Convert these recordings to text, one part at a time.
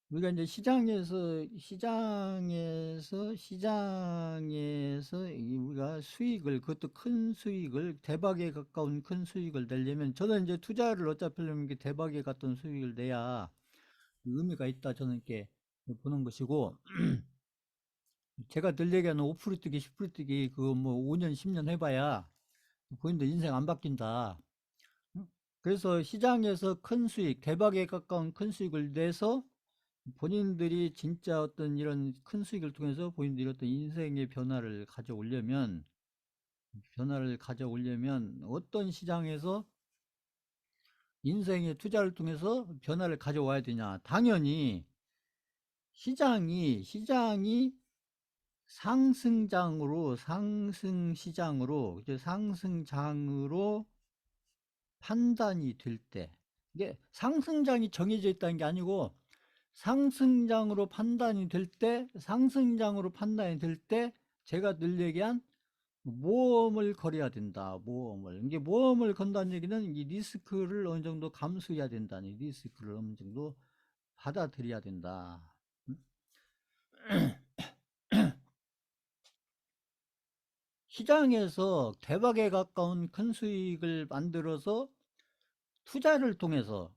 우리가 이제 시장에서 우리가 수익을, 그것도 큰 수익을, 대박에 가까운 큰 수익을 내려면, 저는 이제 투자를 어차피 하려면 이게 대박에 가까운 수익을 내야 의미가 있다, 저는 이렇게 보는 것이고, 제가 늘 얘기하는 5% 뛰기, 10% 뛰기, 그거 뭐 5년, 10년 해봐야 본인들 인생 안 바뀐다. 응? 그래서 시장에서 큰 수익, 대박에 가까운 큰 수익을 내서 본인들이 진짜 어떤 이런 큰 수익을 통해서 본인들이 어떤 인생의 변화를 가져오려면 어떤 시장에서 인생의 투자를 통해서 변화를 가져와야 되냐. 당연히 시장이 상승장으로 판단이 될 때, 이게 상승장이 정해져 있다는 게 아니고 상승장으로 판단이 될 때 제가 늘 얘기한 모험을 걸어야 된다. 모험을. 이게 모험을 건다는 얘기는 이 리스크를 어느 정도 감수해야 된다니, 리스크를 어느 정도 받아들여야 된다. 시장에서 대박에 가까운 큰 수익을 만들어서 투자를 통해서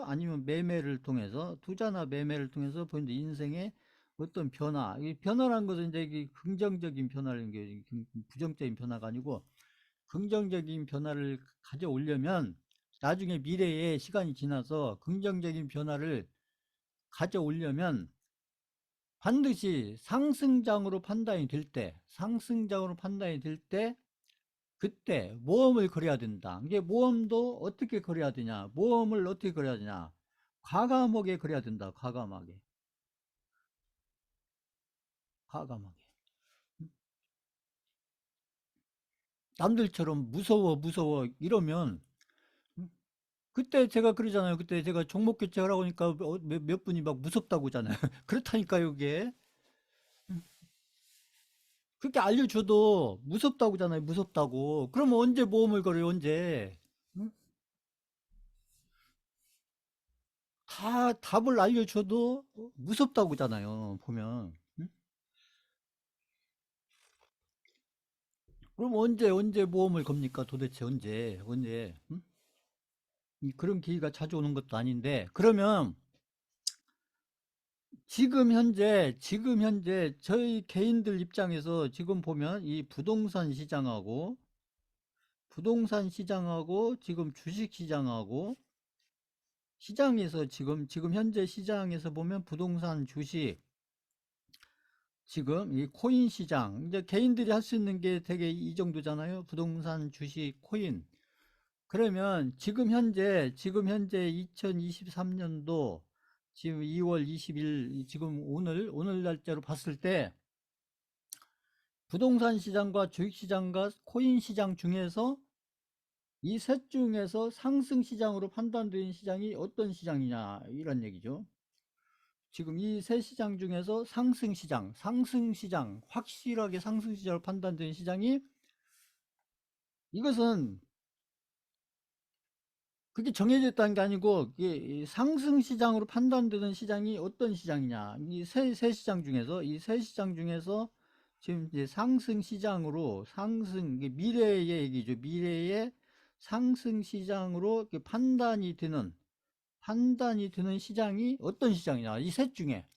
아니면 매매를 통해서, 투자나 매매를 통해서 본인 인생의 어떤 변화, 이 변화라는 것은 이제 이 긍정적인 변화라는 게 부정적인 변화가 아니고 긍정적인 변화를 가져오려면, 나중에 미래에 시간이 지나서 긍정적인 변화를 가져오려면 반드시 상승장으로 판단이 될 때 그때 모험을 걸어야 된다. 이게 모험도 어떻게 걸어야 되냐? 모험을 어떻게 걸어야 되냐? 과감하게 걸어야 된다. 과감하게. 과감하게. 남들처럼 무서워 이러면, 그때 제가 그러잖아요. 그때 제가 종목 교체하라고 하니까 몇 분이 막 무섭다고 하잖아요. 그렇다니까요, 이게. 그렇게 알려줘도 무섭다고 하잖아요. 무섭다고. 그러면 언제 모험을 걸어요, 언제? 응? 다 답을 알려줘도 무섭다고 하잖아요, 보면. 응? 그럼 언제 모험을 겁니까? 도대체 언제? 응? 그런 기회가 자주 오는 것도 아닌데, 그러면 지금 현재 저희 개인들 입장에서 지금 보면 이 부동산 시장하고 지금 주식 시장하고, 시장에서 지금 현재 시장에서 보면 부동산, 주식, 지금 이 코인 시장, 이제 개인들이 할 수 있는 게 되게 이 정도잖아요. 부동산, 주식, 코인. 그러면 지금 현재 2023년도 지금 2월 20일, 지금 오늘 날짜로 봤을 때 부동산 시장과 주식 시장과 코인 시장 중에서 이 셋 중에서 상승 시장으로 판단되는 시장이 어떤 시장이냐, 이런 얘기죠. 지금 이 세 시장 중에서 확실하게 상승 시장으로 판단되는 시장이, 이것은 그게 정해져 있다는 게 아니고, 이게 상승 시장으로 판단되는 시장이 어떤 시장이냐. 이 세 시장 중에서 지금 이제 이게 미래의 얘기죠. 미래의 상승 시장으로 이렇게 판단이 되는 시장이 어떤 시장이냐. 이 셋 중에.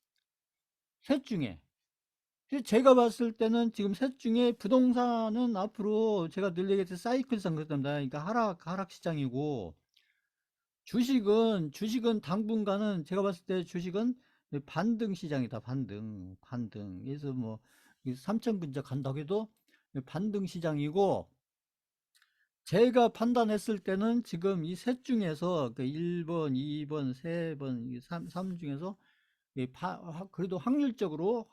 그래서 제가 봤을 때는 지금 셋 중에 부동산은 앞으로 제가 늘 얘기했듯이 사이클상 그렇답니다. 그러니까 하락 시장이고, 주식은 당분간은, 제가 봤을 때 주식은 반등 시장이다. 반등. 그래서 뭐 3천 근처 간다고 해도 반등 시장이고, 제가 판단했을 때는 지금 이 셋 중에서 그 1번, 2번, 3번, 3 중에서 그래도 확률적으로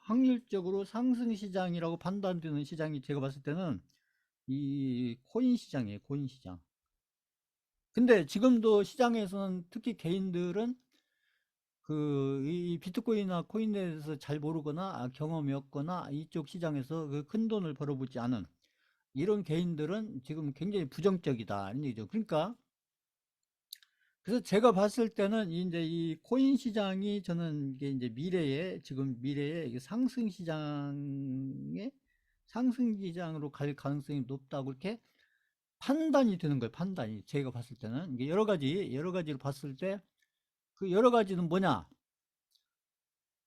상승 시장이라고 판단되는 시장이, 제가 봤을 때는 이 코인 시장이에요. 코인 시장. 근데 지금도 시장에서는, 특히 개인들은 이 비트코인이나 코인에 대해서 잘 모르거나 경험이 없거나 이쪽 시장에서 그 큰 돈을 벌어보지 않은 이런 개인들은 지금 굉장히 부정적이다, 이런 얘기죠. 그러니까 그래서 제가 봤을 때는 이제 이 코인 시장이 저는 이게 이제 미래에 지금 미래에 이게 상승 시장으로 갈 가능성이 높다고 이렇게 판단이 되는 거예요. 판단이 제가 봤을 때는 이게 여러 가지로 봤을 때 그 여러 가지는 뭐냐?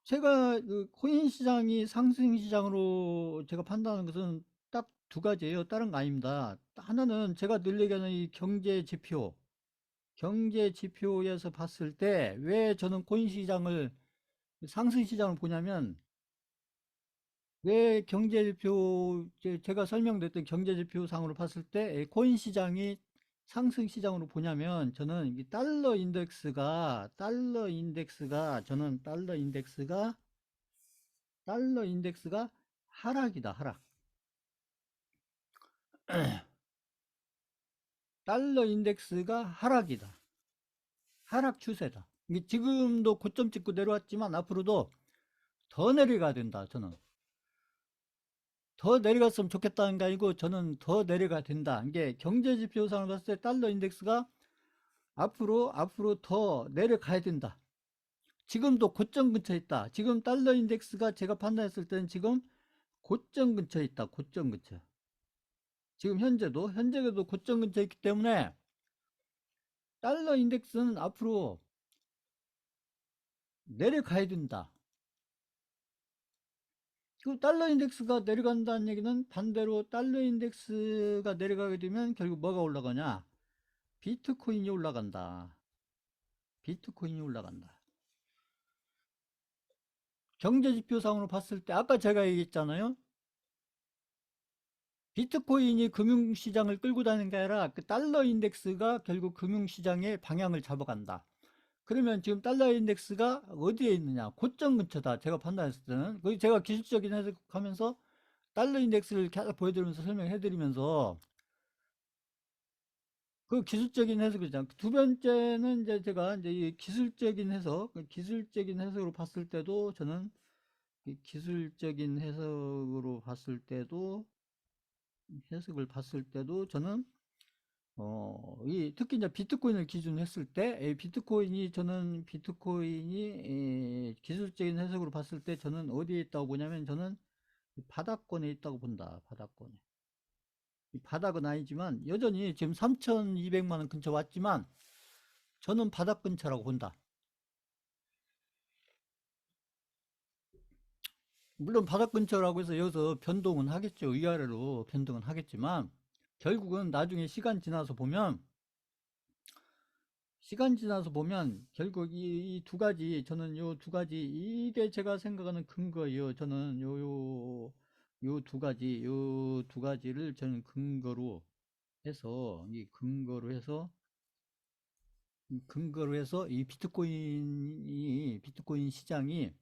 제가 그 코인 시장이 상승 시장으로 제가 판단하는 것은 딱 두 가지예요. 다른 거 아닙니다. 하나는 제가 늘 얘기하는 이 경제 지표에서 봤을 때 왜 저는 코인 시장을 상승 시장을 보냐면 왜 경제 지표 제가 설명드렸던 경제 지표상으로 봤을 때 코인 시장이 상승 시장으로 보냐면 저는 이 달러 인덱스가 하락이다, 하락. 달러 인덱스가 하락이다. 하락 추세다. 이게 지금도 고점 찍고 내려왔지만 앞으로도 더 내려가야 된다, 저는. 더 내려갔으면 좋겠다는 게 아니고 저는 더 내려가야 된다. 이게 경제 지표상으로 봤을 때 달러 인덱스가 앞으로 더 내려가야 된다. 지금도 고점 근처에 있다. 지금 달러 인덱스가 제가 판단했을 때는 지금 고점 근처에 있다. 고점 근처. 지금 현재도 고점 근처에 있기 때문에 달러 인덱스는 앞으로 내려가야 된다. 그 달러 인덱스가 내려간다는 얘기는 반대로 달러 인덱스가 내려가게 되면 결국 뭐가 올라가냐? 비트코인이 올라간다. 비트코인이 올라간다. 경제지표상으로 봤을 때 아까 제가 얘기했잖아요. 비트코인이 금융시장을 끌고 다니는 게 아니라 그 달러 인덱스가 결국 금융시장의 방향을 잡아간다. 그러면 지금 달러 인덱스가 어디에 있느냐? 고점 근처다. 제가 판단했을 때는. 제가 기술적인 해석하면서 달러 인덱스를 계속 보여드리면서 설명해드리면서 그 기술적인 해석이잖아요. 두 번째는 이제 제가 이제 이 기술적인 해석으로 봤을 때도 저는 이 기술적인 해석을 봤을 때도 저는 특히 이제 비트코인을 기준으로 했을 때 비트코인이 기술적인 해석으로 봤을 때 저는 어디에 있다고 보냐면 저는 바닥권에 있다고 본다. 바닥권에. 이 바닥은 아니지만 여전히 지금 3,200만 원 근처 왔지만 저는 바닥 근처라고 본다. 물론 바닥 근처라고 해서 여기서 변동은 하겠죠. 위아래로 변동은 하겠지만 결국은 나중에 시간 지나서 보면 결국 이 두 가지 저는 요 두 가지 이게 제가 생각하는 근거예요. 저는 요 두 가지를 저는 근거로 해서 이 비트코인 시장이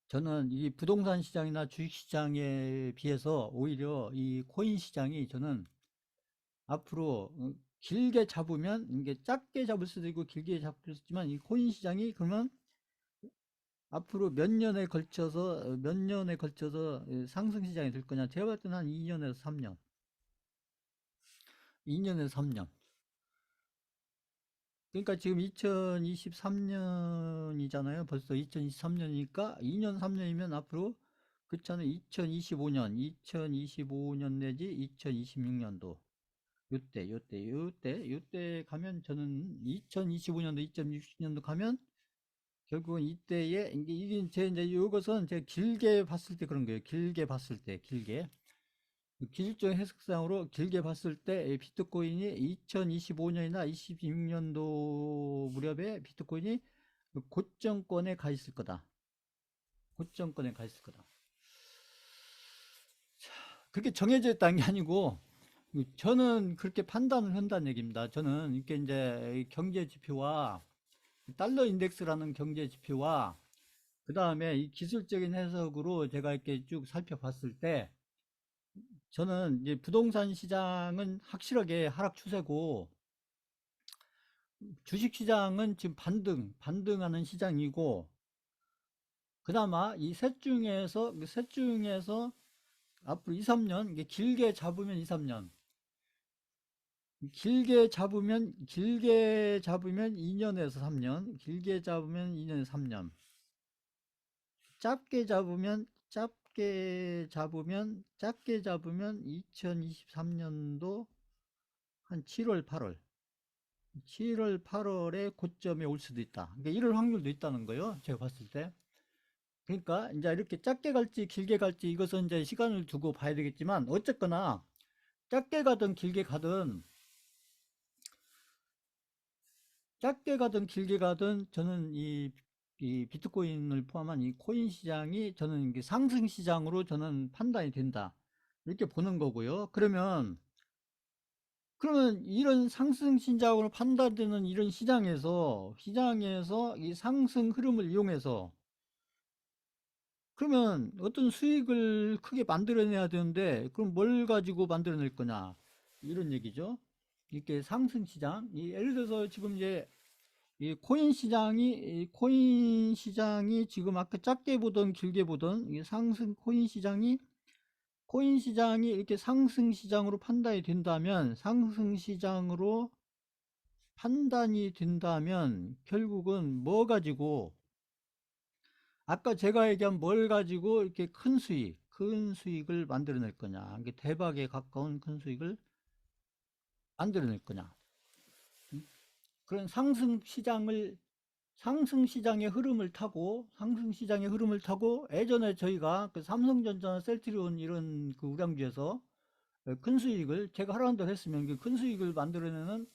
저는 이 부동산 시장이나 주식 시장에 비해서 오히려 이 코인 시장이 저는 앞으로 길게 잡으면 이게 짧게 잡을 수도 있고 길게 잡을 수 있지만 이 코인 시장이 그러면 앞으로 몇 년에 걸쳐서 상승 시장이 될 거냐? 제가 봤을 때는 한 2년에서 3년. 2년에서 3년. 그러니까 지금 2023년이잖아요. 벌써 2023년이니까 2년, 3년이면 앞으로 그렇잖아요. 2025년 내지 2026년도 요때 가면 저는 2025년도, 2060년도 가면 결국은 이때에 이게 제 이제 이것은 제가 길게 봤을 때 그런 거예요. 길게 봤을 때 길게. 기술적 해석상으로 길게 봤을 때 비트코인이 2025년이나 26년도 무렵에 비트코인이 고점권에 가 있을 거다. 고점권에 가 있을 거다. 그렇게 정해져 있다는 게 아니고 저는 그렇게 판단을 한다는 얘기입니다. 저는 이렇게 이제 경제 지표와 달러 인덱스라는 경제 지표와 그 다음에 이 기술적인 해석으로 제가 이렇게 쭉 살펴봤을 때 저는 이제 부동산 시장은 확실하게 하락 추세고 주식 시장은 지금 반등하는 시장이고 그나마 이 셋 중에서 앞으로 2, 3년 이게 길게 잡으면 2, 3년 길게 잡으면 2년에서 3년, 길게 잡으면 2년에서 3년, 짧게 잡으면 2023년도 한 7월, 8월, 7월, 8월에 고점에 올 수도 있다. 그러니까 이럴 확률도 있다는 거예요. 제가 봤을 때. 그러니까 이제 이렇게 짧게 갈지 길게 갈지 이것은 이제 시간을 두고 봐야 되겠지만 어쨌거나 짧게 가든 길게 가든 저는 이 비트코인을 포함한 이 코인 시장이 저는 이게 상승 시장으로 저는 판단이 된다. 이렇게 보는 거고요. 그러면 이런 상승 시장으로 판단되는 이런 시장에서 이 상승 흐름을 이용해서 그러면 어떤 수익을 크게 만들어내야 되는데 그럼 뭘 가지고 만들어낼 거냐 이런 얘기죠. 이렇게 상승 시장, 예를 들어서 지금 이제 이 코인 시장이 지금 아까 짧게 보던 길게 보던 이 상승 코인 시장이 이렇게 상승 시장으로 판단이 된다면 결국은 뭐 가지고 아까 제가 얘기한 뭘 가지고 이렇게 큰 수익을 만들어낼 거냐, 이게 대박에 가까운 큰 수익을 만들어낼 거냐. 그런 상승시장의 흐름을 타고 예전에 저희가 그 삼성전자나 셀트리온 이런 그 우량주에서 큰 수익을 제가 하라는 대로 했으면 큰 수익을 만들어내는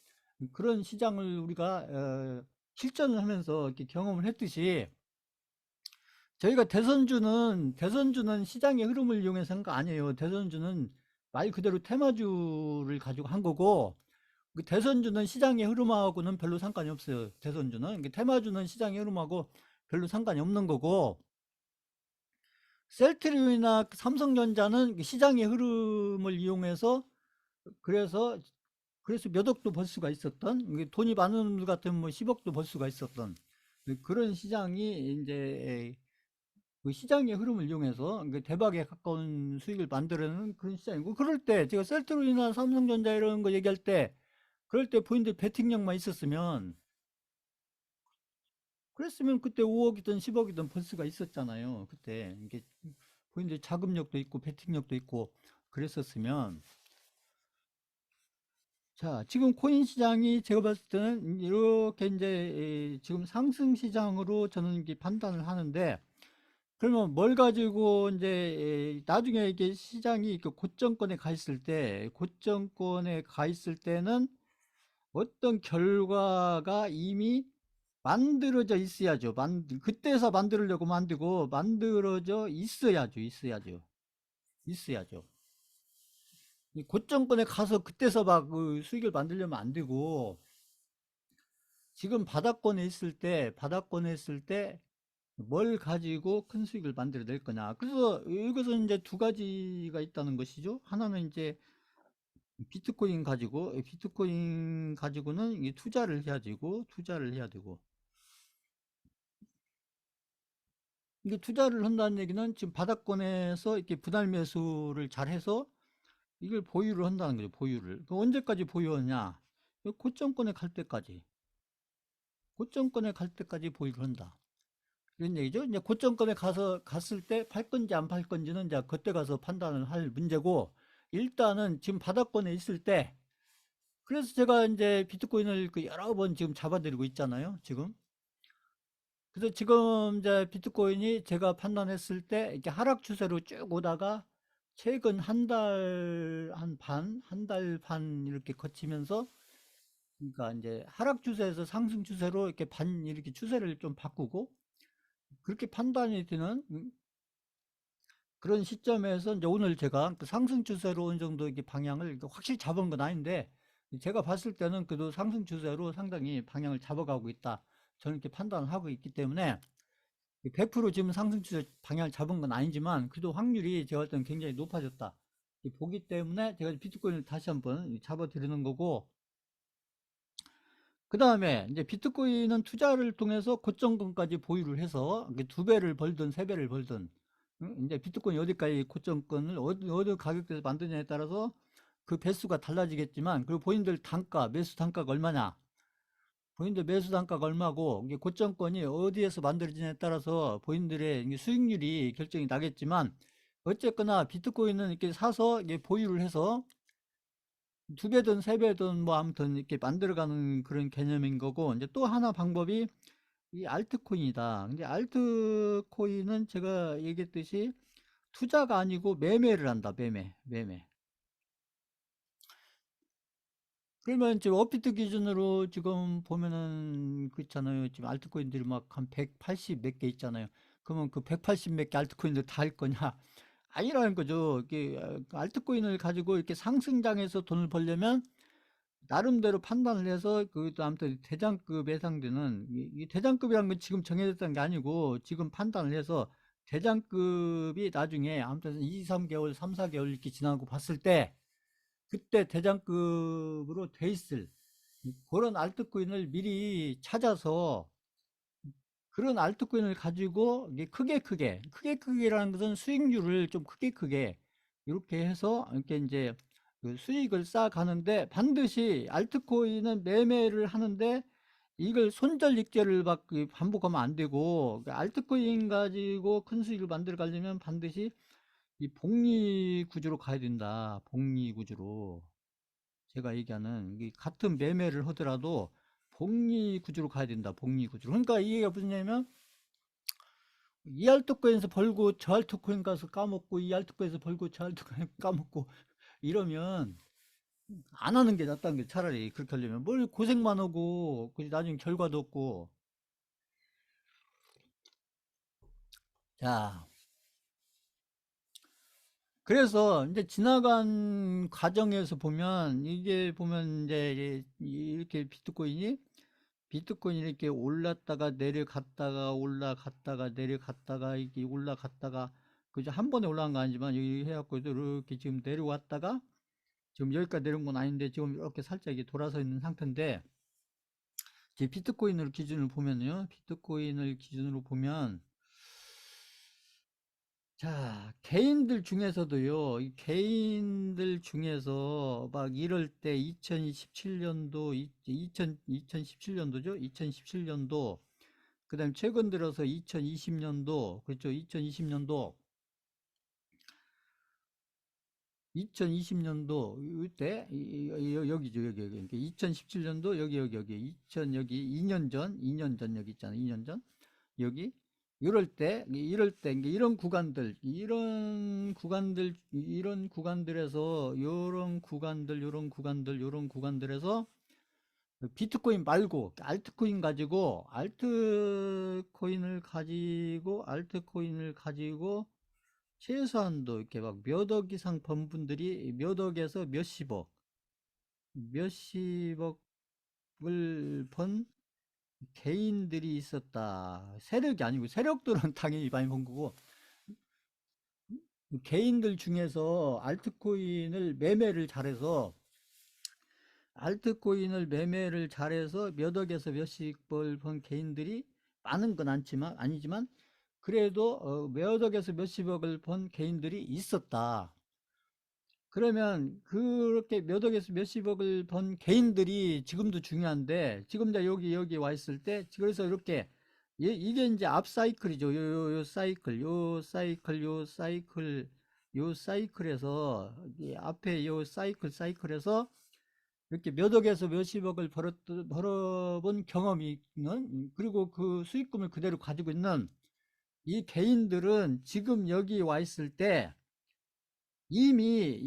그런 시장을 우리가 실전을 하면서 이렇게 경험을 했듯이 저희가 대선주는 시장의 흐름을 이용해서 한 거 아니에요. 대선주는 말 그대로 테마주를 가지고 한 거고 그 대선주는 시장의 흐름하고는 별로 상관이 없어요. 대선주는 테마주는 시장의 흐름하고 별로 상관이 없는 거고 셀트리온이나 삼성전자는 시장의 흐름을 이용해서 그래서 몇 억도 벌 수가 있었던 돈이 많은 분 같으면 뭐 10억도 벌 수가 있었던 그런 시장이 이제 그 시장의 흐름을 이용해서 대박에 가까운 수익을 만들어내는 그런 시장이고 그럴 때 제가 셀트리온이나 삼성전자 이런 거 얘기할 때 그럴 때 본인들 베팅력만 있었으면 그랬으면 그때 5억이든 10억이든 벌 수가 있었잖아요. 그때 이게 본인들 자금력도 있고 베팅력도 있고 그랬었으면 자 지금 코인 시장이 제가 봤을 때는 이렇게 이제 지금 상승 시장으로 저는 이게 판단을 하는데 그러면 뭘 가지고 이제 나중에 이게 시장이 이렇게 고점권에 가 있을 때는 어떤 결과가 이미 만들어져 있어야죠. 그때서 만들려고 만들고 만들어져 있어야죠. 이 고점권에 가서 그때서 막 그 수익을 만들려면 안 되고 지금 바닥권에 있을 때 뭘 가지고 큰 수익을 만들어낼 거냐. 그래서 이것은 이제 두 가지가 있다는 것이죠. 하나는 이제 비트코인 가지고는 투자를 해야 되고 이게 투자를 한다는 얘기는 지금 바닥권에서 이렇게 분할 매수를 잘 해서 이걸 보유를 한다는 거죠. 보유를. 언제까지 보유하냐? 고점권에 갈 때까지 보유를 한다. 이런 얘기죠. 이제 고점권에 갔을 때 팔 건지 안 팔 건지는 이제 그때 가서 판단을 할 문제고, 일단은 지금 바닥권에 있을 때, 그래서 제가 이제 비트코인을 그 여러 번 지금 잡아드리고 있잖아요. 지금. 그래서 지금 이제 비트코인이 제가 판단했을 때 이렇게 하락 추세로 쭉 오다가 최근 한 달 반 이렇게 거치면서 그러니까 이제 하락 추세에서 상승 추세로 이렇게 추세를 좀 바꾸고 그렇게 판단이 되는 그런 시점에서 이제 오늘 제가 그 상승 추세로 어느 정도 이렇게 방향을 확실히 잡은 건 아닌데 제가 봤을 때는 그래도 상승 추세로 상당히 방향을 잡아가고 있다. 저는 이렇게 판단을 하고 있기 때문에 100% 지금 상승 추세 방향을 잡은 건 아니지만 그래도 확률이 제가 볼 때는 굉장히 높아졌다. 보기 때문에 제가 비트코인을 다시 한번 잡아드리는 거고 그 다음에 이제 비트코인은 투자를 통해서 고점권까지 보유를 해서 두 배를 벌든 세 배를 벌든 이제 비트코인이 어디까지 고점권을 어느 가격대에서 만드냐에 따라서 그 배수가 달라지겠지만, 그리고 본인들 단가, 매수 단가가 얼마냐, 본인들 매수 단가가 얼마고, 이게 고점권이 어디에서 만들어지냐에 따라서 본인들의 이게 수익률이 결정이 나겠지만, 어쨌거나 비트코인은 이렇게 사서 이게 보유를 해서 두 배든 세 배든 뭐 아무튼 이렇게 만들어가는 그런 개념인 거고, 이제 또 하나 방법이 이 알트코인이다. 근데 알트코인은 제가 얘기했듯이 투자가 아니고 매매를 한다. 매매. 그러면 지금 업비트 기준으로 지금 보면은 그렇잖아요. 지금 알트코인들이 막 한 180 몇 개 있잖아요. 그러면 그 180 몇 개 알트코인들 다 할 거냐? 아니라는 거죠. 이게 알트코인을 가지고 이렇게 상승장에서 돈을 벌려면 나름대로 판단을 해서 그것도 아무튼 대장급에 해당되는 이 대장급이라는 건 지금 정해졌다는 게 아니고 지금 판단을 해서 대장급이 나중에 아무튼 2, 3개월, 3, 4개월 이렇게 지나고 봤을 때 그때 대장급으로 돼 있을 그런 알트코인을 미리 찾아서 그런 알트코인을 가지고 이게 크게라는 것은 수익률을 좀 크게 이렇게 해서 이렇게 이제 그 수익을 쌓아가는데 반드시 알트코인은 매매를 하는데 이걸 손절익제를 막 반복하면 안 되고 그 알트코인 가지고 큰 수익을 만들어 가려면 반드시 이 복리 구조로 가야 된다. 복리 구조로. 제가 얘기하는 같은 매매를 하더라도 복리 구조로 가야 된다. 복리 구조로. 그러니까 이게 무슨 얘기냐면 이 알트코인에서 벌고 저 알트코인 가서 까먹고 이 알트코인에서 벌고 저 알트코인 까먹고 이러면 안 하는 게 낫다는 게 차라리 그렇게 하려면 뭘 고생만 하고 나중에 결과도 없고. 자, 그래서 이제 지나간 과정에서 보면 이게 보면 이제 이렇게 비트코인이 이렇게 올랐다가 내려갔다가 올라갔다가 내려갔다가 이게 올라갔다가 그죠, 한 번에 올라간 거 아니지만 여기 해갖고 이렇게 지금 내려왔다가 지금 여기까지 내려온 건 아닌데 지금 이렇게 살짝 이게 돌아서 있는 상태인데, 제 비트코인을 기준으로 보면요, 비트코인을 기준으로 보면 자, 개인들 중에서도요, 이 개인들 중에서 막 이럴 때 2017년도, 2017년도죠? 2017년도, 그 다음에 최근 들어서 2020년도, 그렇죠? 2020년도, 2020년도, 이때, 여기죠, 여기. 2017년도, 여기. 2년 전 여기 있잖아요. 2년 전. 여기 이럴 때 이게 이런 구간들에서 요런 구간들에서 비트코인 말고 알트코인을 가지고 최소한도 이렇게 막 몇 억 이상 번 분들이 몇 억에서 몇십억을 번 개인들이 있었다. 세력이 아니고, 세력들은 당연히 많이 번 거고, 개인들 중에서 알트코인을 매매를 잘해서 몇 억에서 몇십 벌 번 개인들이 많은 건 아니지만 그래도 몇 억에서 몇십억을 번 개인들이 있었다. 그러면 그렇게 몇 억에서 몇십억을 번 개인들이 지금도 중요한데, 지금 여기 와 있을 때, 그래서 이렇게 이게 이제 앞 사이클이죠. 요 사이클, 요 사이클에서 이 앞에 요 사이클에서 이렇게 몇 억에서 몇십억을 벌어본 경험이 있는, 그리고 그 수익금을 그대로 가지고 있는 이 개인들은 지금 여기 와 있을 때 이미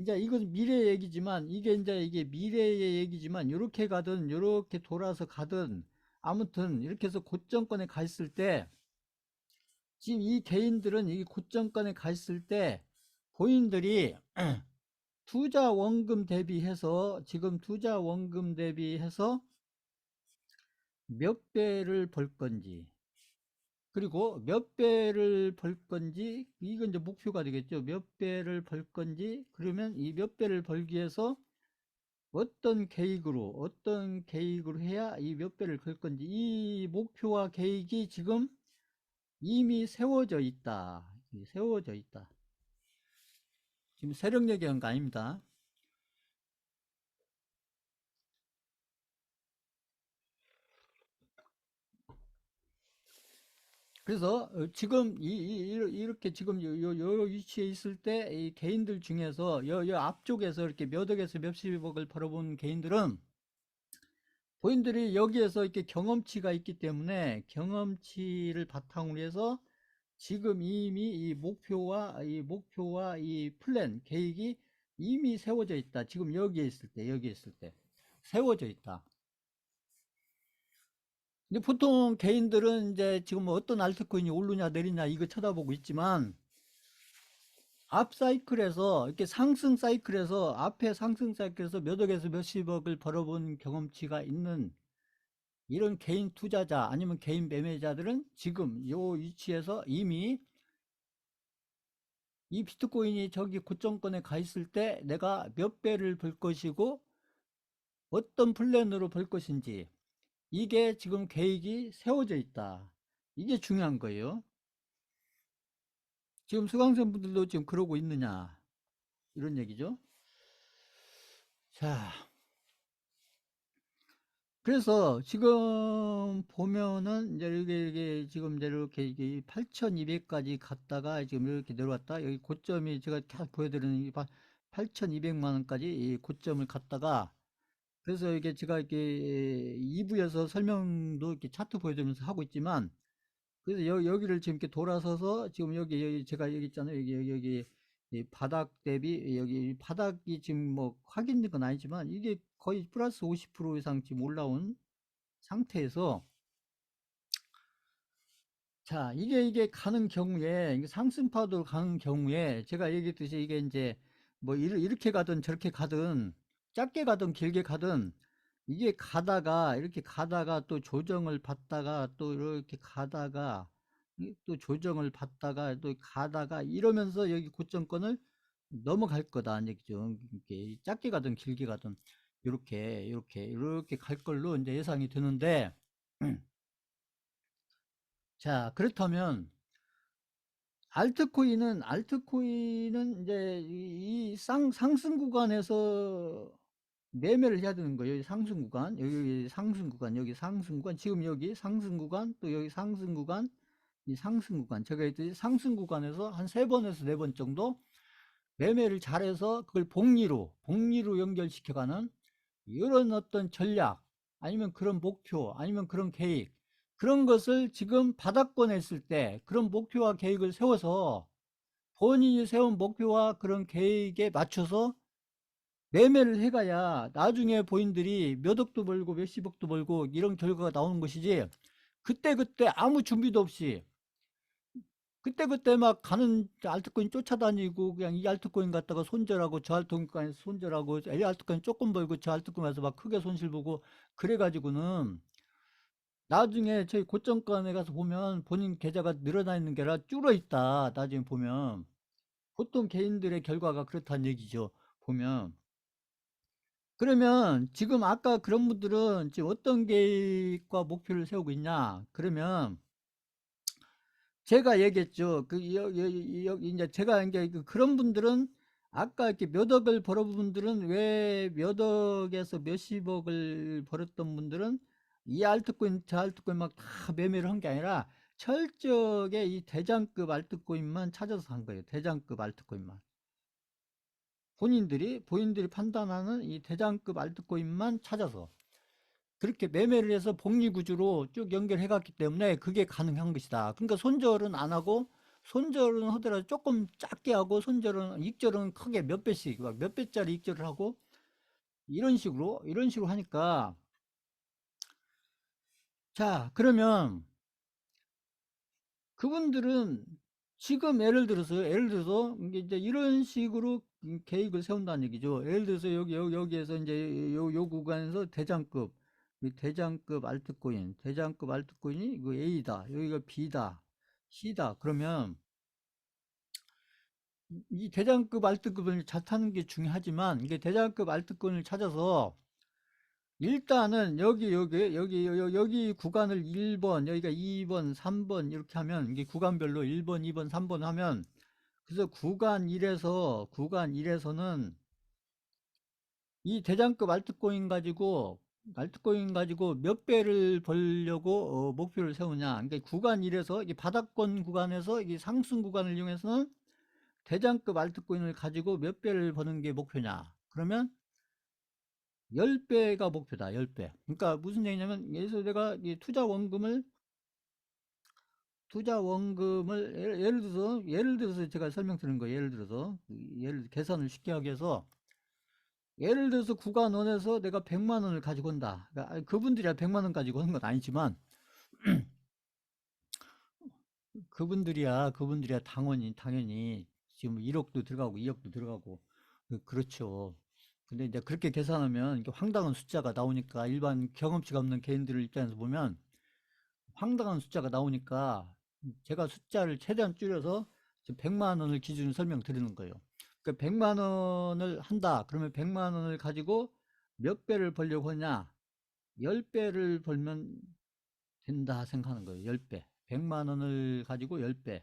이제 이건 미래 얘기지만, 이게 미래의 얘기지만, 요렇게 가든 요렇게 돌아서 가든 아무튼 이렇게 해서 고점권에 가 있을 때, 지금 이 개인들은 이 고점권에 가 있을 때 본인들이 투자 원금 대비해서 지금 투자 원금 대비해서 몇 배를 벌 건지, 그리고 몇 배를 벌 건지, 이건 이제 목표가 되겠죠. 몇 배를 벌 건지, 그러면 이 몇 배를 벌기 위해서 어떤 계획으로 해야 이 몇 배를 벌 건지, 이 목표와 계획이 지금 이미 세워져 있다. 지금 세력 얘기한 거 아닙니다. 그래서 지금 이렇게 지금 요 위치에 있을 때 이 개인들 중에서 요 앞쪽에서 이렇게 몇 억에서 몇십억을 벌어본 개인들은 본인들이 여기에서 이렇게 경험치가 있기 때문에 경험치를 바탕으로 해서 지금 이미 이 목표와 이 플랜 계획이 이미 세워져 있다. 지금 여기에 있을 때 세워져 있다. 근데 보통 개인들은 이제 지금 뭐 어떤 알트코인이 오르냐 내리냐 이거 쳐다보고 있지만 앞 사이클에서 이렇게 상승 사이클에서 앞에 상승 사이클에서 몇 억에서 몇십억을 벌어본 경험치가 있는 이런 개인 투자자 아니면 개인 매매자들은 지금 요 위치에서 이미 이 비트코인이 저기 고점권에 가 있을 때 내가 몇 배를 벌 것이고 어떤 플랜으로 벌 것인지 이게 지금 계획이 세워져 있다. 이게 중요한 거예요. 지금 수강생 분들도 지금 그러고 있느냐 이런 얘기죠. 자, 그래서 지금 보면은 이제 이게 지금 이렇게 8,200까지 갔다가 지금 이렇게 내려왔다. 여기 고점이 제가 계속 보여드리는 이 8,200만 원까지 이 고점을 갔다가 그래서 이게 제가 이렇게 2부에서 설명도 이렇게 차트 보여드리면서 하고 있지만 그래서 여기를 지금 이렇게 돌아서서 지금 여기 제가 여기 있잖아요. 여기 이 바닥 대비 여기 바닥이 지금 뭐 확인된 건 아니지만 이게 거의 플러스 50% 이상 지금 올라온 상태에서 자 이게 가는 경우에 이게 상승파도 가는 경우에 제가 얘기했듯이 이게 이제 뭐 이렇게 가든 저렇게 가든 짧게 가든 길게 가든 이게 가다가 이렇게 가다가 또 조정을 받다가 또 이렇게 가다가 또 조정을 받다가 또 가다가 이러면서 여기 고점권을 넘어갈 거다 얘기죠. 이렇게 짧게 가든 길게 가든 이렇게 갈 걸로 이제 예상이 드는데 자 그렇다면 알트코인은 이제 이 상승 구간에서 매매를 해야 되는 거예요. 여기 상승 구간, 여기 상승 구간, 여기 상승 구간, 지금 여기 상승 구간, 또 여기 상승 구간, 이 상승 구간. 제가 했듯이 상승 구간에서 한 3번에서 4번 정도 매매를 잘해서 그걸 복리로 연결시켜가는 이런 어떤 전략, 아니면 그런 목표, 아니면 그런 계획, 그런 것을 지금 바닥권에 있을 때 그런 목표와 계획을 세워서 본인이 세운 목표와 그런 계획에 맞춰서 매매를 해가야 나중에 본인들이 몇 억도 벌고 몇십억도 벌고 이런 결과가 나오는 것이지 그때그때 아무 준비도 없이 그때그때 막 가는 알트코인 쫓아다니고 그냥 이 알트코인 갖다가 손절하고 저 알트코인 손절하고 이 알트코인 조금 벌고 저 알트코인 가서 막 크게 손실 보고 그래가지고는 나중에 저희 고점권에 가서 보면 본인 계좌가 늘어나 있는 게 아니라 줄어 있다 나중에 보면 보통 개인들의 결과가 그렇다는 얘기죠 보면 그러면 지금 아까 그런 분들은 지금 어떤 계획과 목표를 세우고 있냐 그러면 제가 얘기했죠. 이제 제가 이제 그런 분들은 아까 이렇게 몇 억을 벌어본 분들은 왜 몇 억에서 몇십억을 벌었던 분들은 이 알트코인 저 알트코인 막 다 매매를 한 게 아니라 철저하게 이 대장급 알트코인만 찾아서 산 거예요. 대장급 알트코인만. 본인들이 판단하는 이 대장급 알트코인만 찾아서 그렇게 매매를 해서 복리구조로 쭉 연결해 갔기 때문에 그게 가능한 것이다. 그러니까 손절은 안 하고 손절은 하더라도 조금 작게 하고 손절은 익절은 크게 몇 배씩 막 몇 배짜리 익절을 하고 이런 식으로 하니까 자 그러면 그분들은 지금 예를 들어서 이제 이런 식으로 계획을 세운다는 얘기죠. 예를 들어서 여기에서 이제 요 구간에서 대장급 알트코인이 이거 A다. 여기가 B다. C다. 그러면 이 대장급 알트코인을 잘 타는 게 중요하지만 이게 대장급 알트코인을 찾아서 일단은 여기 구간을 1번, 여기가 2번, 3번 이렇게 하면 이게 구간별로 1번, 2번, 3번 하면 그래서 구간 1에서는 이 대장급 알트코인 가지고 알트코인 가지고 몇 배를 벌려고 목표를 세우냐. 그러니까 구간 1에서 이 바닥권 구간에서 이 상승 구간을 이용해서는 대장급 알트코인을 가지고 몇 배를 버는 게 목표냐. 그러면 10배가 목표다. 10배. 그러니까 무슨 얘기냐면 예를 들어서 내가 이 투자 원금을 예를 들어서 제가 설명드리는 거예요. 예를 들어서 계산을 쉽게 하기 위해서 예를 들어서 구간 원에서 내가 100만 원을 가지고 온다. 그러니까 그분들이 100만 원 가지고 오는 건 아니지만 그분들이야 당연히 지금 1억도 들어가고 2억도 들어가고 그렇죠. 근데 이제 그렇게 계산하면 이게 황당한 숫자가 나오니까 일반 경험치가 없는 개인들 입장에서 보면 황당한 숫자가 나오니까 제가 숫자를 최대한 줄여서 지금 100만 원을 기준으로 설명드리는 거예요. 그러니까 100만 원을 한다. 그러면 100만 원을 가지고 몇 배를 벌려고 하냐? 10배를 벌면 된다 생각하는 거예요. 10배. 100만 원을 가지고 10배.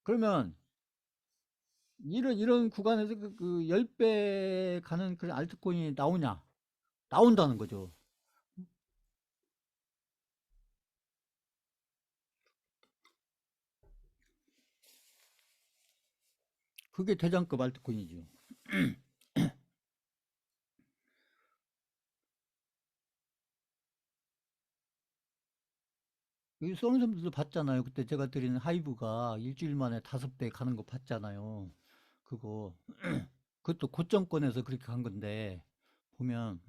그러면 이런 구간에서 그 10배 가는 그런 알트코인이 나오냐? 나온다는 거죠. 그게 대장급 알트코인이죠. 이 수강생들도 봤잖아요. 그때 제가 드리는 하이브가 일주일 만에 5배 가는 거 봤잖아요. 그거 그것도 고점권에서 그렇게 간 건데 보면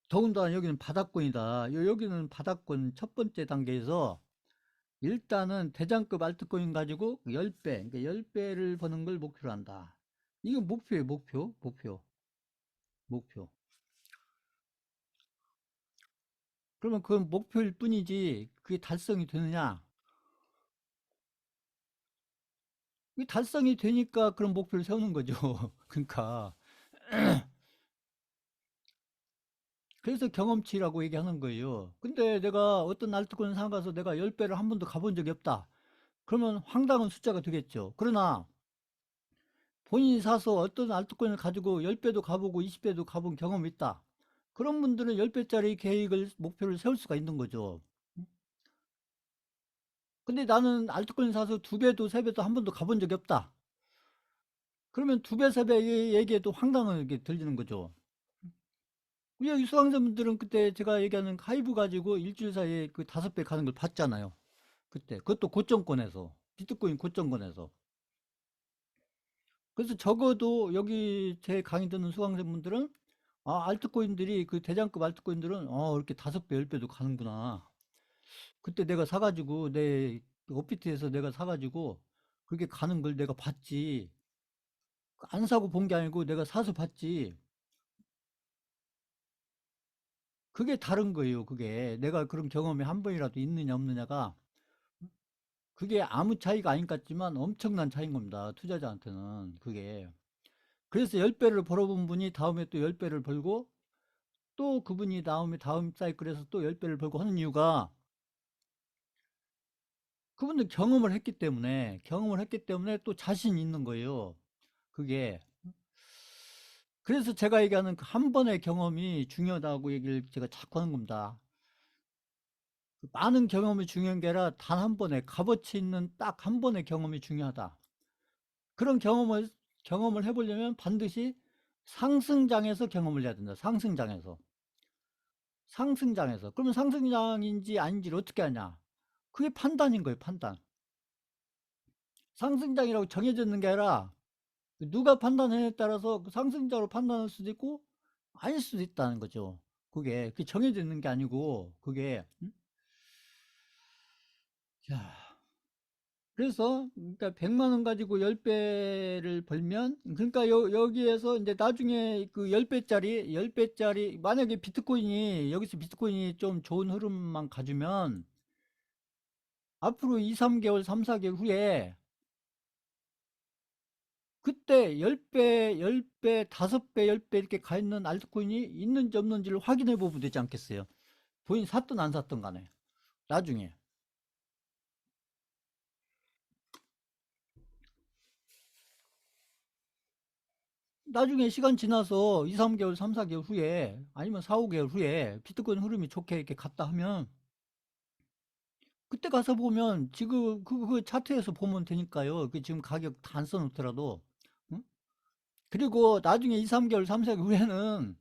더군다나 여기는 바닥권이다. 여기는 바닥권 첫 번째 단계에서 일단은 대장급 알트코인 가지고 10배, 그러니까 10배를 버는 걸 목표로 한다. 이건 목표예요, 목표. 그러면 그건 목표일 뿐이지 그게 달성이 되느냐? 이게 달성이 되니까 그런 목표를 세우는 거죠. 그러니까 그래서 경험치라고 얘기하는 거예요. 근데 내가 어떤 알트코인 사가서 내가 10배를 한 번도 가본 적이 없다. 그러면 황당한 숫자가 되겠죠. 그러나 본인이 사서 어떤 알트코인을 가지고 10배도 가보고 20배도 가본 경험이 있다. 그런 분들은 10배짜리 계획을, 목표를 세울 수가 있는 거죠. 근데 나는 알트코인 사서 2배도 3배도 한 번도 가본 적이 없다. 그러면 2배, 3배 얘기해도 황당하게 들리는 거죠. 우리 수강자분들은 그때 제가 얘기하는 하이브 가지고 일주일 사이에 그 5배 가는 걸 봤잖아요. 그때. 그것도 고점권에서. 비트코인 고점권에서. 그래서 적어도 여기 제 강의 듣는 수강생분들은 알트코인들이 그 대장급 알트코인들은 이렇게 5배, 10배도 가는구나. 그때 내가 사가지고 내 업비트에서 내가 사가지고 그렇게 가는 걸 내가 봤지. 안 사고 본 게 아니고 내가 사서 봤지. 그게 다른 거예요. 그게 내가 그런 경험이 한 번이라도 있느냐 없느냐가 그게 아무 차이가 아닌 것 같지만 엄청난 차이인 겁니다. 투자자한테는 그게. 그래서 10배를 벌어본 분이 다음에 또 10배를 벌고 또 그분이 다음 사이클에서 또 10배를 벌고 하는 이유가 그분들 경험을 했기 때문에 또 자신이 있는 거예요. 그게. 그래서 제가 얘기하는 그 한 번의 경험이 중요하다고 얘기를 제가 자꾸 하는 겁니다. 그 많은 경험이 중요한 게 아니라 단 한 번의 값어치 있는 딱 한 번의 경험이 중요하다. 그런 경험을 해보려면 반드시 상승장에서 경험을 해야 된다. 상승장에서. 상승장에서. 그러면 상승장인지 아닌지를 어떻게 하냐? 그게 판단인 거예요, 판단. 상승장이라고 정해졌는 게 아니라 누가 판단해에 따라서 그 상승장으로 판단할 수도 있고 아닐 수도 있다는 거죠. 그게 정해져 있는 게 아니고 그게 자, 그래서 그러니까 100만 원 가지고 10배를 벌면 그러니까 여기에서 이제 나중에 그 10배짜리 만약에 여기서 비트코인이 좀 좋은 흐름만 가주면 앞으로 2, 3개월, 3, 4개월 후에 그때 10배, 10배, 5배, 10배 이렇게 가 있는 알트코인이 있는지 없는지를 확인해 보면 되지 않겠어요? 본인이 샀든 안 샀든 간에. 나중에. 나중에 시간 지나서 2, 3개월, 3, 4개월 후에 아니면 4, 5개월 후에 비트코인 흐름이 좋게 이렇게 갔다 하면 그때 가서 보면 지금 그 차트에서 보면 되니까요. 그 지금 가격 다 안 써놓더라도. 응? 그리고 나중에 2, 3개월, 3, 4개월 후에는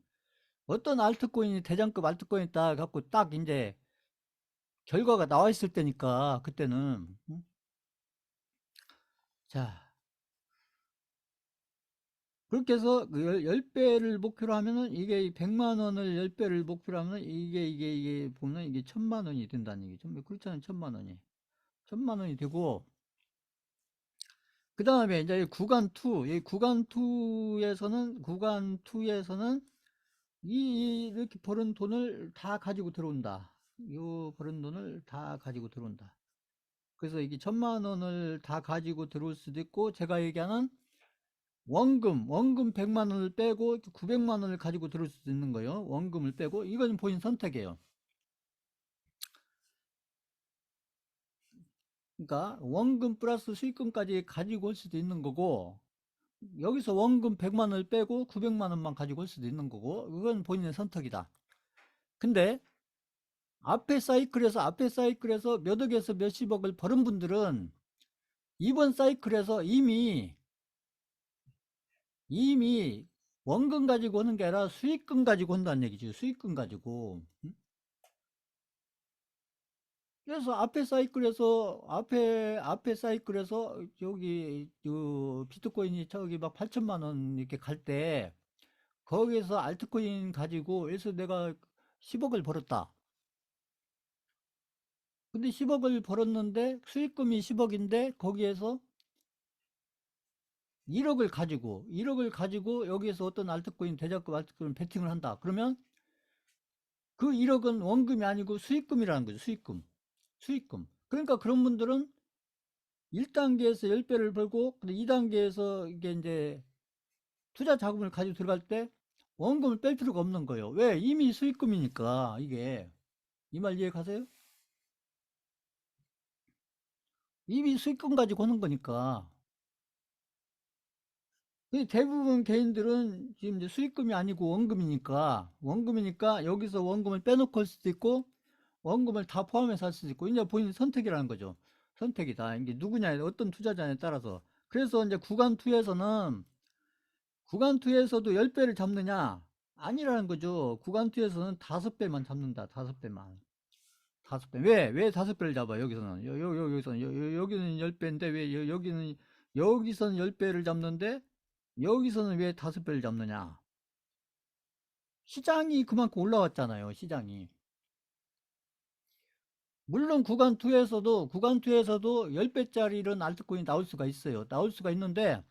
어떤 알트코인이 대장급 알트코인이 딱 갖고 딱 이제 결과가 나와 있을 때니까 그때는. 응? 자, 그렇게 해서 그 10배를 목표로 하면은 이게 100만 원을 10배를 목표로 하면은 이게 보면 이게 1000만 원이 된다는 얘기죠. 뭐 그렇잖아요. 1000만 원이. 1000만 원이 되고 그 다음에 이제 구간 2, 이 구간 2에서는 이렇게 벌은 돈을 다 가지고 들어온다. 요 벌은 돈을 다 가지고 들어온다. 그래서 이게 1000만 원을 다 가지고 들어올 수도 있고 제가 얘기하는 원금 100만 원을 빼고 900만 원을 가지고 들어올 수도 있는 거예요. 원금을 빼고 이건 본인 선택이에요. 그러니까 원금 플러스 수익금까지 가지고 올 수도 있는 거고 여기서 원금 100만 원을 빼고 900만 원만 가지고 올 수도 있는 거고 그건 본인의 선택이다. 근데 앞에 사이클에서 몇 억에서 몇십억을 벌은 분들은 이번 사이클에서 이미 원금 가지고 오는 게 아니라 수익금 가지고 온다는 얘기죠. 수익금 가지고. 그래서 앞에 사이클에서 여기 비트코인이 저기 막 8천만 원 이렇게 갈 때 거기에서 알트코인 가지고 그래서 내가 10억을 벌었다. 근데 10억을 벌었는데 수익금이 10억인데 거기에서 1억을 가지고 여기에서 어떤 알트코인 대저급 알트코인 베팅을 한다. 그러면 그 1억은 원금이 아니고 수익금이라는 거죠. 수익금. 그러니까 그런 분들은 1단계에서 10배를 벌고 2단계에서 이게 이제 투자 자금을 가지고 들어갈 때 원금을 뺄 필요가 없는 거예요. 왜? 이미 수익금이니까 이게. 이 말 이해 가세요? 이미 수익금 가지고 하는 거니까. 대부분 개인들은 지금 이제 수익금이 아니고 원금이니까 여기서 원금을 빼놓고 할 수도 있고 원금을 다 포함해서 할 수도 있고 이제 본인 선택이라는 거죠. 선택이다. 이게 누구냐에 어떤 투자자에 따라서. 그래서 이제 구간2에서도 10배를 잡느냐? 아니라는 거죠. 구간2에서는 5배만 잡는다. 5배만. 5배. 왜 5배를 잡아? 여기서는. 여기는 10배인데 왜 여기서는 10배를 잡는데 여기서는 왜 5배를 잡느냐? 시장이 그만큼 올라왔잖아요. 시장이. 물론 구간2에서도 10배짜리는 알트코인이 나올 수가 있어요. 나올 수가 있는데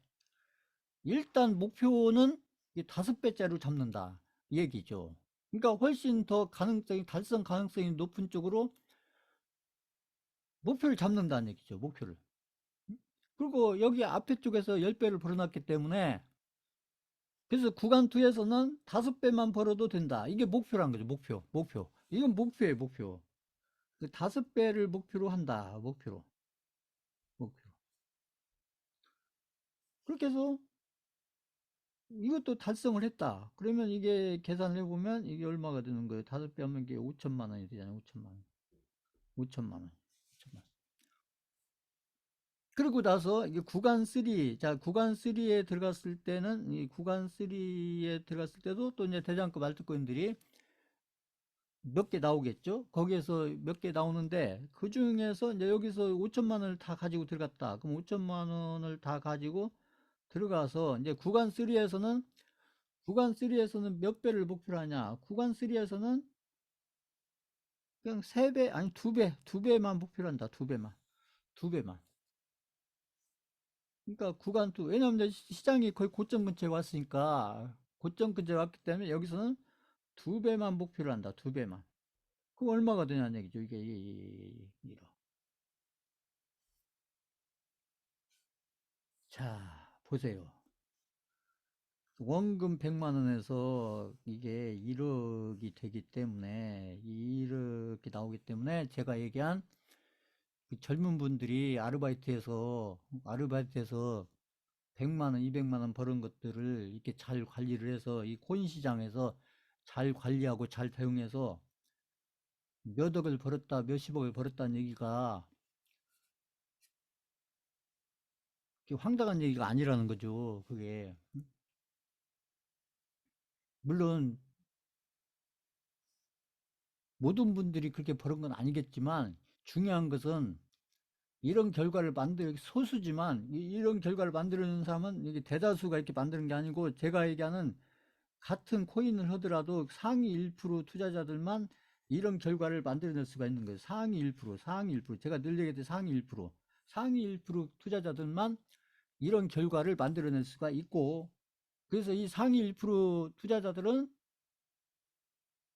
일단 목표는 5배짜리로 잡는다. 이 얘기죠. 그러니까 훨씬 더 달성 가능성이 높은 쪽으로 목표를 잡는다는 얘기죠. 목표를. 그리고 여기 앞에 쪽에서 10배를 벌어놨기 때문에 그래서 구간2에서는 5배만 벌어도 된다. 이게 목표란 거죠. 목표. 이건 목표예요. 목표. 5배를 목표로 한다. 목표. 그렇게 해서 이것도 달성을 했다. 그러면 이게 계산을 해보면 이게 얼마가 되는 거예요? 5배 하면 이게 5천만 원이 되잖아요. 5천만 원. 5천만 원. 5천만 원. 그리고 나서 이게 구간 3, 자, 구간 3에 들어갔을 때는 이 구간 3에 들어갔을 때도 또 이제 대장급 알트코인들이 몇 개 나오겠죠? 거기에서 몇 개 나오는데 그 중에서 이제 여기서 5천만 원을 다 가지고 들어갔다. 그럼 5천만 원을 다 가지고 들어가서 이제 구간 3에서는 몇 배를 목표로 하냐? 구간 3에서는 그냥 3배, 아니 2배만 목표로 한다. 2배만. 그러니까 구간2, 왜냐면 이제 시장이 거의 고점 근처에 왔으니까, 고점 근처에 왔기 때문에 여기서는 2배만 목표로 한다. 2배만. 그럼 얼마가 되냐는 얘기죠. 이게. 자, 보세요. 원금 100만 원에서 이게 1억이 되기 때문에 1억이 나오기 때문에 제가 얘기한 그 젊은 분들이 아르바이트해서 100만 원, 200만 원 버는 것들을 이렇게 잘 관리를 해서 이 코인 시장에서 잘 관리하고 잘 대응해서 몇 억을 벌었다, 몇십억을 벌었다는 얘기가 황당한 얘기가 아니라는 거죠. 그게. 물론 모든 분들이 그렇게 버는 건 아니겠지만 중요한 것은 이런 결과를 소수지만 이런 결과를 만드는 사람은 이게 대다수가 이렇게 만드는 게 아니고 제가 얘기하는 같은 코인을 하더라도 상위 1% 투자자들만 이런 결과를 만들어낼 수가 있는 거예요. 상위 1%, 상위 1%. 제가 늘 얘기했듯이 상위 1%. 상위 1% 투자자들만 이런 결과를 만들어낼 수가 있고, 그래서 이 상위 1% 투자자들은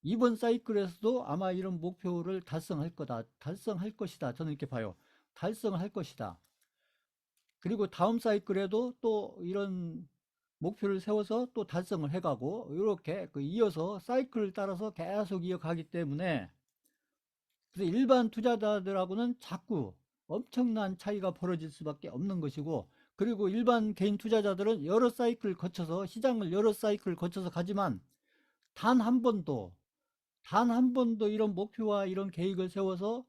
이번 사이클에서도 아마 이런 목표를 달성할 거다. 달성할 것이다. 저는 이렇게 봐요. 달성을 할 것이다. 그리고 다음 사이클에도 또 이런 목표를 세워서 또 달성을 해가고 이렇게 이어서 사이클을 따라서 계속 이어가기 때문에 그래서 일반 투자자들하고는 자꾸 엄청난 차이가 벌어질 수밖에 없는 것이고, 그리고 일반 개인 투자자들은 여러 사이클을 거쳐서 시장을 여러 사이클을 거쳐서 가지만 단 한 번도 단 한 번도 이런 목표와 이런 계획을 세워서,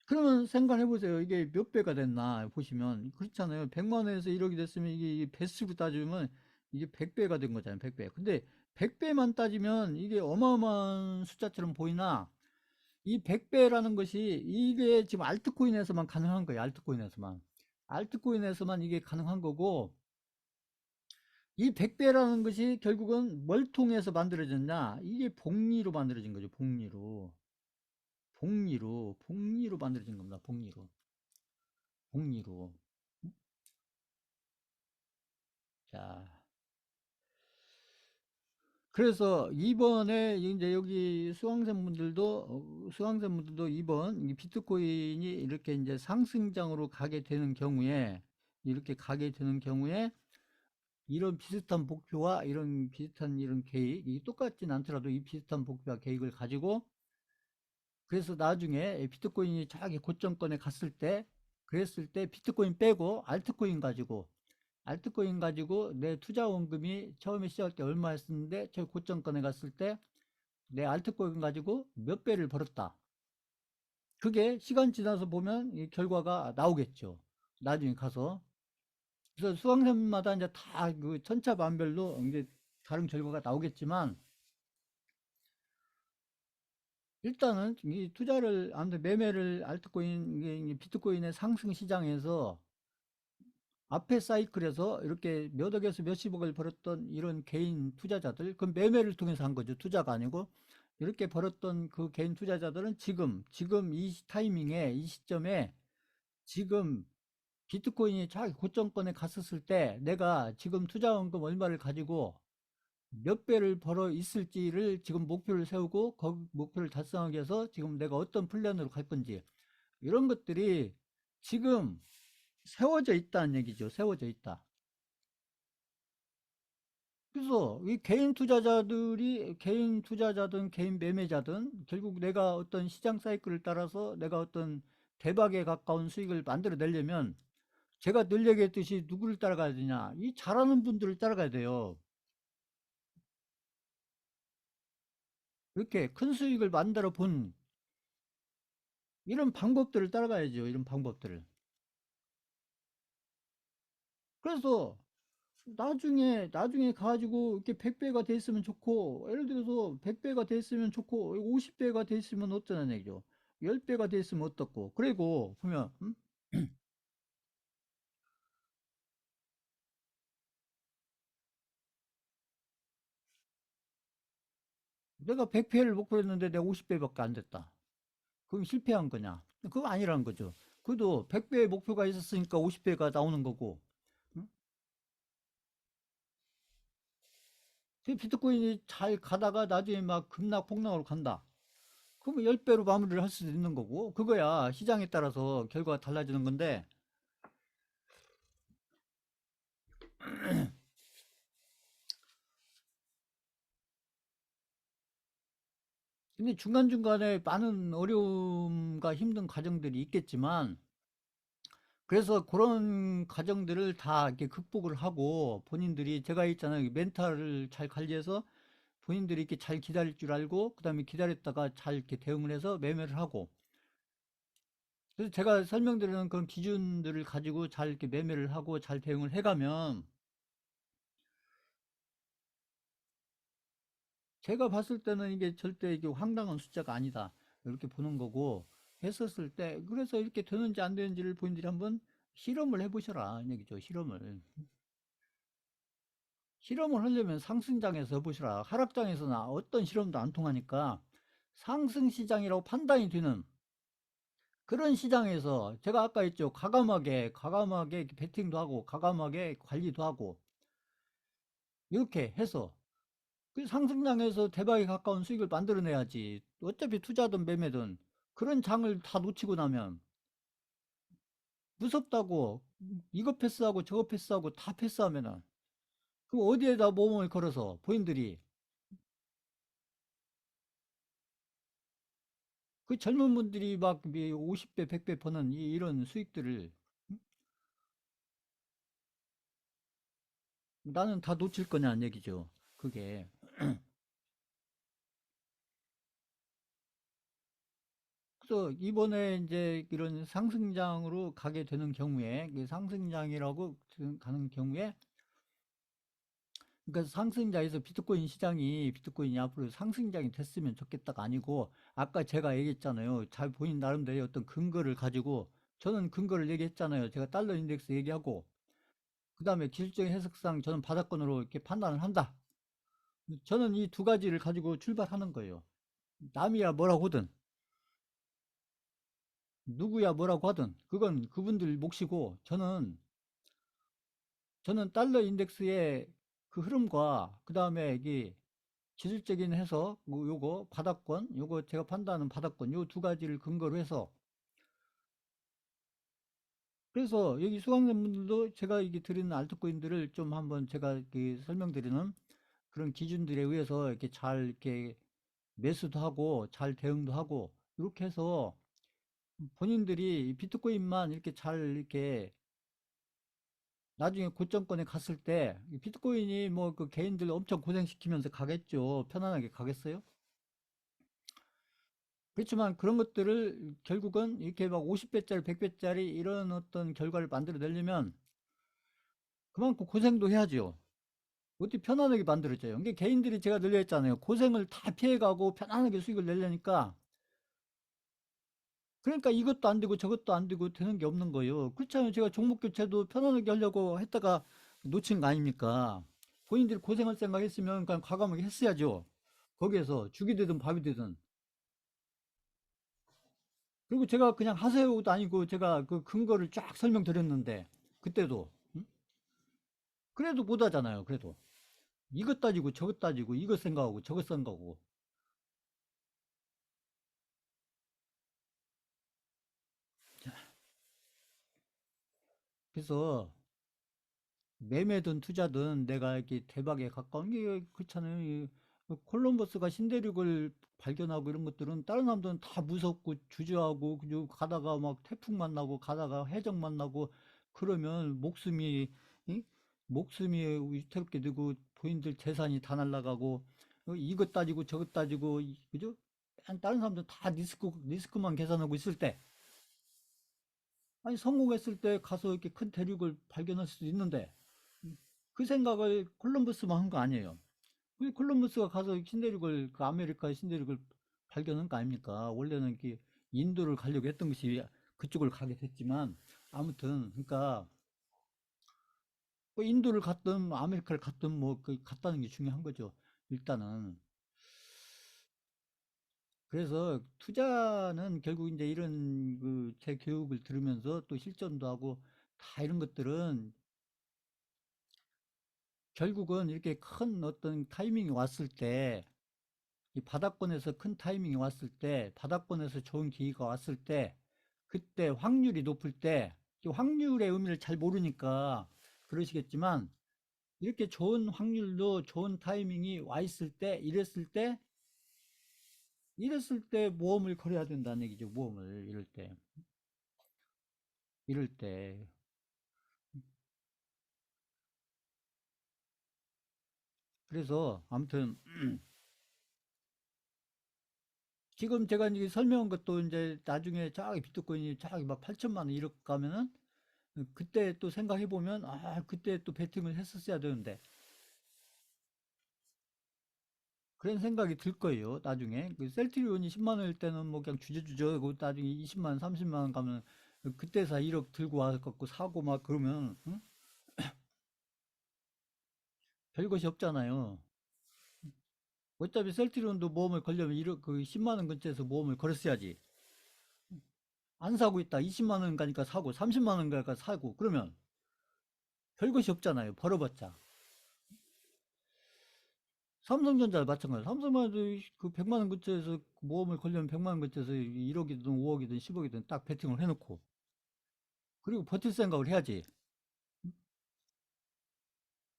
그러면 생각해 보세요. 이게 몇 배가 됐나 보시면 그렇잖아요. 100만 원에서 1억이 됐으면 이게 배수로 따지면 이게 100배가 된 거잖아요. 100배. 근데 100배만 따지면 이게 어마어마한 숫자처럼 보이나, 이 100배라는 것이 이게 지금 알트코인에서만 가능한 거예요. 알트코인에서만 이게 가능한 거고, 이 100배라는 것이 결국은 뭘 통해서 만들어졌냐? 이게 복리로 만들어진 거죠. 복리로 만들어진 겁니다. 복리로. 자, 그래서 이번에 이제 여기 수강생분들도 이번 비트코인이 이렇게 이제 상승장으로 가게 되는 경우에, 이렇게 가게 되는 경우에 이런 비슷한 목표와 이런 비슷한 이런 계획이 똑같진 않더라도 이 비슷한 목표와 계획을 가지고, 그래서 나중에 비트코인이 자기 고점권에 갔을 때, 그랬을 때 비트코인 빼고 알트코인 가지고 내 투자 원금이 처음에 시작할 때 얼마였었는데 저 고점권에 갔을 때 내 알트코인 가지고 몇 배를 벌었다. 그게 시간 지나서 보면 이 결과가 나오겠죠. 나중에 가서. 그래서 수강생마다 이제 다 그 천차만별로 이제 다른 결과가 나오겠지만, 일단은 이 투자를 아무튼 매매를 알트코인 이게 비트코인의 상승 시장에서 앞에 사이클에서 이렇게 몇 억에서 몇십억을 벌었던 이런 개인 투자자들, 그 매매를 통해서 한 거죠. 투자가 아니고. 이렇게 벌었던 그 개인 투자자들은 지금 이 타이밍에, 이 시점에, 지금 비트코인이 자기 고점권에 갔었을 때 내가 지금 투자원금 얼마를 가지고 몇 배를 벌어 있을지를 지금 목표를 세우고 그 목표를 달성하기 위해서 지금 내가 어떤 플랜으로 갈 건지, 이런 것들이 지금 세워져 있다는 얘기죠. 세워져 있다. 그래서 이 개인 투자자든 개인 매매자든 결국 내가 어떤 시장 사이클을 따라서 내가 어떤 대박에 가까운 수익을 만들어 내려면 제가 늘 얘기했듯이 누구를 따라가야 되냐? 이 잘하는 분들을 따라가야 돼요. 이렇게 큰 수익을 만들어 본 이런 방법들을 따라가야죠. 이런 방법들을. 그래서 나중에 가지고 이렇게 100배가 됐으면 좋고, 예를 들어서 100배가 됐으면 좋고, 50배가 됐으면 어쩌는 얘기죠. 10배가 됐으면 어떻고. 그리고 보면, 내가 100배를 목표로 했는데 내가 50배밖에 안 됐다. 그럼 실패한 거냐? 그거 아니라는 거죠. 그래도 100배의 목표가 있었으니까 50배가 나오는 거고, 응? 비트코인이 잘 가다가 나중에 막 급락 폭락으로 간다. 그러면 10배로 마무리를 할 수도 있는 거고, 그거야 시장에 따라서 결과가 달라지는 건데, 근데 중간중간에 많은 어려움과 힘든 과정들이 있겠지만, 그래서 그런 과정들을 다 이렇게 극복을 하고 본인들이 제가 있잖아요. 멘탈을 잘 관리해서 본인들이 이렇게 잘 기다릴 줄 알고 그다음에 기다렸다가 잘 이렇게 대응을 해서 매매를 하고 그래서 제가 설명드리는 그런 기준들을 가지고 잘 이렇게 매매를 하고 잘 대응을 해가면 제가 봤을 때는 이게 절대 이게 황당한 숫자가 아니다. 이렇게 보는 거고 했었을 때 그래서 이렇게 되는지 안 되는지를 본인들이 한번 실험을 해보셔라. 이 얘기죠. 실험을. 실험을 하려면 상승장에서 해보시라. 하락장에서나 어떤 실험도 안 통하니까 상승시장이라고 판단이 되는 그런 시장에서 제가 아까 했죠. 과감하게 베팅도 하고 과감하게 관리도 하고 이렇게 해서 그 상승장에서 대박에 가까운 수익을 만들어내야지. 어차피 투자든 매매든 그런 장을 다 놓치고 나면 무섭다고 이거 패스하고 저거 패스하고 다 패스하면은 그럼 어디에다 몸을 걸어서 본인들이 그 젊은 분들이 막 50배, 100배 버는 이런 수익들을 나는 다 놓칠 거냐는 얘기죠. 그게. 그래서 이번에 이제 이런 상승장으로 가게 되는 경우에, 상승장이라고 가는 경우에, 그러니까 상승장에서 비트코인이 앞으로 상승장이 됐으면 좋겠다가 아니고, 아까 제가 얘기했잖아요. 잘 본인 나름대로 어떤 근거를 가지고, 저는 근거를 얘기했잖아요. 제가 달러 인덱스 얘기하고, 그 다음에 기술적인 해석상 저는 바닥권으로 이렇게 판단을 한다. 저는 이 두 가지를 가지고 출발하는 거예요. 남이야 뭐라고 하든, 누구야 뭐라고 하든, 그건 그분들 몫이고, 저는 달러 인덱스의 그 흐름과, 그 다음에 이 기술적인 해석, 뭐 요거, 바닥권, 요거 제가 판단하는 바닥권, 요 두 가지를 근거로 해서, 그래서 여기 수강자분들도 제가 이게 드리는 알트코인들을 좀 한번 제가 이렇게 설명드리는 그런 기준들에 의해서 이렇게 잘 이렇게 매수도 하고, 잘 대응도 하고, 이렇게 해서 본인들이 비트코인만 이렇게 잘 이렇게 나중에 고점권에 갔을 때 비트코인이 뭐 그 개인들 엄청 고생시키면서 가겠죠. 편안하게 가겠어요? 그렇지만 그런 것들을 결국은 이렇게 막 50배짜리, 100배짜리 이런 어떤 결과를 만들어내려면 그만큼 고생도 해야죠. 어떻게 편안하게 만들어져요. 이게 개인들이 제가 늘려 했잖아요. 고생을 다 피해가고 편안하게 수익을 내려니까 그러니까 이것도 안 되고 저것도 안 되고 되는 게 없는 거예요. 그렇잖아요. 제가 종목 교체도 편안하게 하려고 했다가 놓친 거 아닙니까? 본인들이 고생할 생각했으면 그냥 과감하게 했어야죠. 거기에서 죽이 되든 밥이 되든. 그리고 제가 그냥 하세요도 아니고 제가 그 근거를 쫙 설명드렸는데 그때도 응? 그래도 못 하잖아요. 그래도 이것 따지고 저것 따지고 이것 생각하고 저것 생각하고 그래서 매매든 투자든 내가 이렇게 대박에 가까운 게 그렇잖아요. 콜럼버스가 신대륙을 발견하고 이런 것들은 다른 사람들은 다 무섭고 주저하고 그리고 가다가 막 태풍 만나고 가다가 해적 만나고 그러면 이? 목숨이 위태롭게 되고 본인들 재산이 다 날라가고 이것 따지고 저것 따지고 그죠? 다른 사람들 다 리스크만 계산하고 있을 때 아니 성공했을 때 가서 이렇게 큰 대륙을 발견할 수도 있는데 그 생각을 콜럼버스만 한 거 아니에요. 그 콜럼버스가 가서 신대륙을 그 아메리카의 신대륙을 발견한 거 아닙니까? 원래는 이렇게 인도를 가려고 했던 것이 그쪽을 가게 됐지만 아무튼 그러니까 뭐 인도를 갔든 뭐 아메리카를 갔든 뭐 그 갔다는 게 중요한 거죠. 일단은 그래서 투자는 결국 이제 이런 그 제 교육을 들으면서 또 실전도 하고 다 이런 것들은 결국은 이렇게 큰 어떤 타이밍이 왔을 때 이 바닥권에서 큰 타이밍이 왔을 때, 바닥권에서 좋은 기회가 왔을 때, 그때 확률이 높을 때, 확률의 의미를 잘 모르니까 그러시겠지만, 이렇게 좋은 확률도 좋은 타이밍이 와 있을 때, 이랬을 때 모험을 걸어야 된다는 얘기죠, 모험을, 이럴 때. 이럴 때. 그래서 아무튼 지금 제가 이제 설명한 것도 이제 나중에 저기 비트코인이 저기 막 8천만 원 이렇게 가면은 그때 또 생각해 보면 아 그때 또 베팅을 했었어야 되는데 그런 생각이 들 거예요. 나중에 그 셀트리온이 10만 원일 때는 뭐 그냥 주저주저 그 나중에 20만 원, 30만 원 가면 그때서 1억 들고 와서 갖고 사고 막 그러면 응? 별것이 없잖아요. 어차피 셀트리온도 모험을 걸려면 1억 그 10만 원 근처에서 모험을 걸었어야지. 안 사고 있다. 20만 원 가니까 사고 30만 원 가니까 사고 그러면 별것이 없잖아요. 벌어봤자. 삼성전자 마찬가지. 삼성전자도 그 100만 원 근처에서 모험을 걸려면 100만 원 근처에서 1억이든 5억이든 10억이든 딱 베팅을 해놓고 그리고 버틸 생각을 해야지.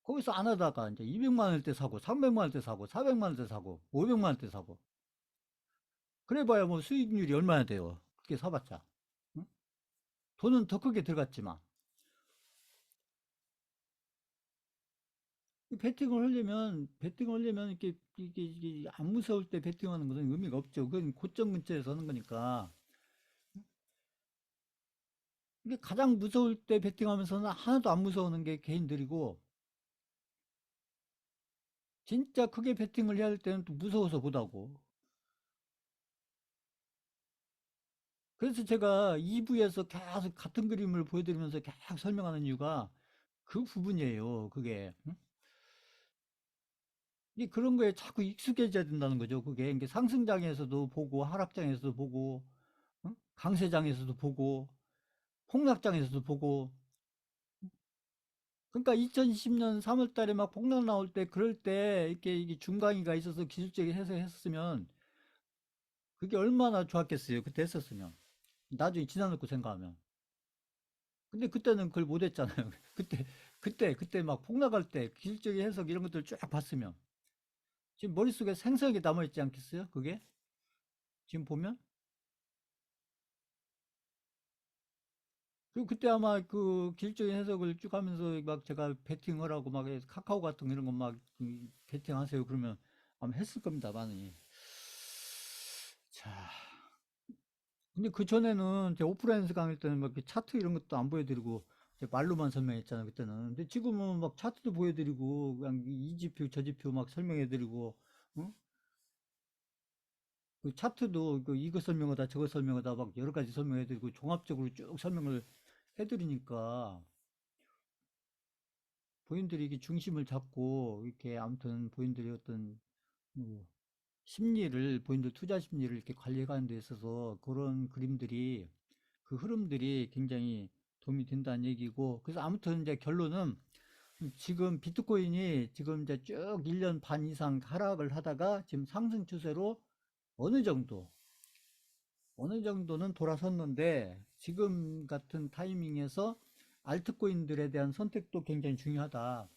거기서 안 하다가 이제 200만 원일 때 사고 300만 원 때 사고 400만 원 때 사고 500만 원 때 사고 그래 봐야 뭐 수익률이 얼마나 돼요. 그렇게 사봤자. 응? 돈은 더 크게 들어갔지만 베팅을 하려면 이게 안 무서울 때 베팅하는 것은 의미가 없죠. 그건 고점 근처에서 하는 거니까. 이게 가장 무서울 때 베팅하면서는 하나도 안 무서우는 게 개인들이고 진짜 크게 베팅을 해야 할 때는 또 무서워서 못하고. 그래서 제가 2부에서 계속 같은 그림을 보여드리면서 계속 설명하는 이유가 그 부분이에요. 그게. 응? 이 그런 거에 자꾸 익숙해져야 된다는 거죠. 그게 이게 상승장에서도 보고 하락장에서도 보고 응? 강세장에서도 보고 폭락장에서도 보고 그러니까 2020년 3월 달에 막 폭락 나올 때 그럴 때 이렇게 이게 중강이가 있어서 기술적인 해석했으면 그게 얼마나 좋았겠어요. 그때 했었으면. 나중에 지나놓고 생각하면. 근데 그때는 그걸 못 했잖아요. 그때 막 폭락할 때 기술적인 해석 이런 것들 쫙 봤으면 지금 머릿속에 생생하게 남아있지 않겠어요? 그게? 지금 보면? 그리고 그때 아마 그 기술적인 해석을 쭉 하면서 막 제가 베팅을 하고 막 카카오 같은 거 이런 거 막 베팅하세요. 그러면 아마 했을 겁니다. 많이. 자. 근데 그 전에는 제 오프라인에서 강의 때는 막 차트 이런 것도 안 보여드리고 이제 말로만 설명했잖아요. 그때는. 근데 지금은 막 차트도 보여드리고 그냥 이 지표 저 지표 막 설명해드리고 어? 그 차트도 그 이거 설명하다 저거 설명하다 막 여러 가지 설명해드리고 종합적으로 쭉 설명을 해드리니까 본인들이 이게 중심을 잡고 이렇게 아무튼 본인들이 어떤 뭐 심리를 본인들 투자 심리를 이렇게 관리하는 데 있어서 그런 그림들이 그 흐름들이 굉장히 도움이 된다는 얘기고 그래서 아무튼 이제 결론은 지금 비트코인이 지금 이제 쭉 1년 반 이상 하락을 하다가 지금 상승 추세로 어느 정도 어느 정도는 돌아섰는데 지금 같은 타이밍에서 알트코인들에 대한 선택도 굉장히 중요하다.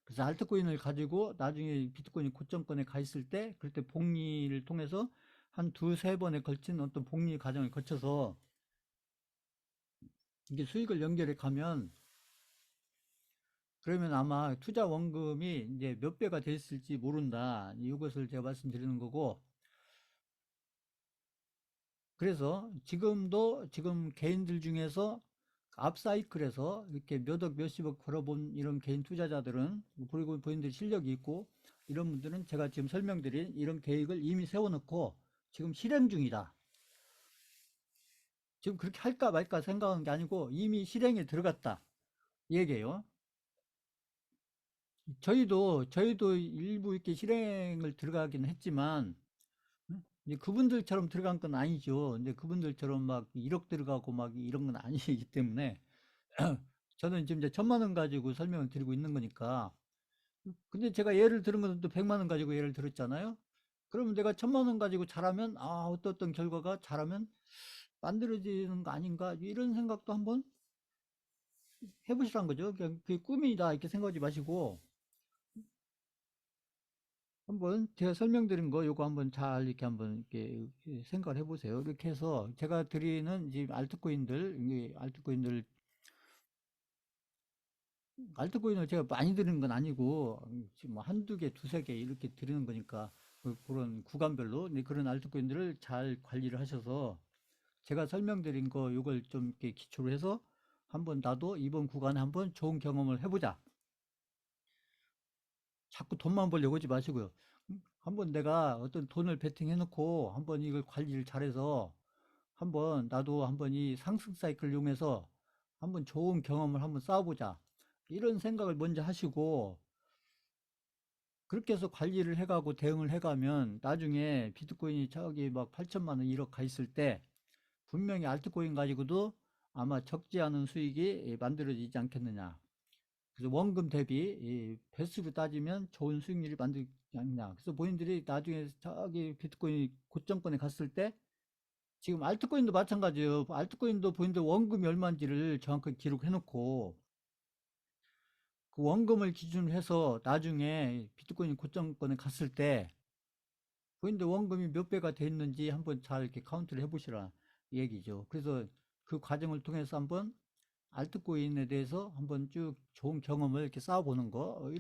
그래서 알트코인을 가지고 나중에 비트코인이 고점권에 가 있을 때 그럴 때 복리를 통해서 한 두세 번에 걸친 어떤 복리 과정을 거쳐서 이게 수익을 연결해 가면 그러면 아마 투자 원금이 이제 몇 배가 됐을지 모른다. 이것을 제가 말씀드리는 거고 그래서 지금도 지금 개인들 중에서 앞사이클에서 이렇게 몇 억, 몇십억 벌어본 이런 개인 투자자들은 그리고 본인들 실력이 있고 이런 분들은 제가 지금 설명드린 이런 계획을 이미 세워놓고 지금 실행 중이다. 지금 그렇게 할까 말까 생각하는 게 아니고 이미 실행에 들어갔다. 이 얘기예요. 저희도 일부 이렇게 실행을 들어가긴 했지만 이제 그분들처럼 들어간 건 아니죠. 근데 그분들처럼 막 1억 들어가고 막 이런 건 아니기 때문에 저는 지금 이제 1,000만 원 가지고 설명을 드리고 있는 거니까. 근데 제가 예를 들은 것은 또 100만 원 가지고 예를 들었잖아요. 그러면 내가 1,000만 원 가지고 잘하면 아, 어떤 결과가 잘하면 만들어지는 거 아닌가 이런 생각도 한번 해보시란 거죠. 그냥 그게 꿈이다 이렇게 생각하지 마시고 한번 제가 설명드린 거 요거 한번 잘 이렇게 한번 이렇게 생각을 해보세요. 이렇게 해서 제가 드리는 이제 알트코인을 제가 많이 드리는 건 아니고 지금 뭐 한두 개, 두세 개 이렇게 드리는 거니까 그런 구간별로 그런 알트코인들을 잘 관리를 하셔서 제가 설명드린 거 요걸 좀 이렇게 기초로 해서 한번 나도 이번 구간에 한번 좋은 경험을 해보자. 자꾸 돈만 벌려고 하지 마시고요. 한번 내가 어떤 돈을 베팅해 놓고 한번 이걸 관리를 잘해서 한번 나도 한번 이 상승 사이클을 이용해서 한번 좋은 경험을 한번 쌓아보자. 이런 생각을 먼저 하시고 그렇게 해서 관리를 해가고 대응을 해가면 나중에 비트코인이 저기 막 8천만 원 1억 가 있을 때 분명히 알트코인 가지고도 아마 적지 않은 수익이 만들어지지 않겠느냐. 그래서 원금 대비 배수로 따지면 좋은 수익률이 만들지 않냐. 그래서 본인들이 나중에 저기 비트코인 고점권에 갔을 때 지금 알트코인도 마찬가지예요. 알트코인도 본인들 원금이 얼마인지를 정확하게 기록해 놓고 그 원금을 기준으로 해서 나중에 비트코인 고점권에 갔을 때 본인들 원금이 몇 배가 돼 있는지 한번 잘 이렇게 카운트를 해보시라 이 얘기죠. 그래서 그 과정을 통해서 한번 알트코인에 대해서 한번 쭉 좋은 경험을 이렇게 쌓아보는 거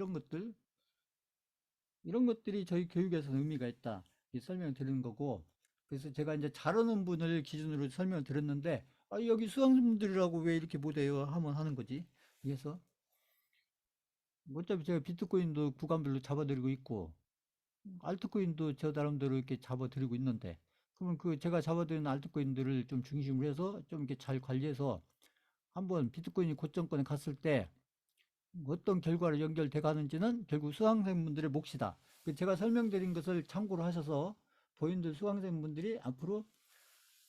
이런 것들이 저희 교육에서는 의미가 있다 이 설명을 드리는 거고 그래서 제가 이제 잘하는 분을 기준으로 설명을 드렸는데 아, 여기 수강생분들이라고 왜 이렇게 못해요 하면 하는 거지. 그래서 어차피 제가 비트코인도 구간별로 잡아드리고 있고 알트코인도 저 나름대로 이렇게 잡아드리고 있는데 그러면 그 제가 잡아드리는 알트코인들을 좀 중심으로 해서 좀 이렇게 잘 관리해서 한번 비트코인이 고점권에 갔을 때 어떤 결과로 연결돼 가는지는 결국 수강생분들의 몫이다. 그 제가 설명드린 것을 참고로 하셔서 본인들 수강생분들이 앞으로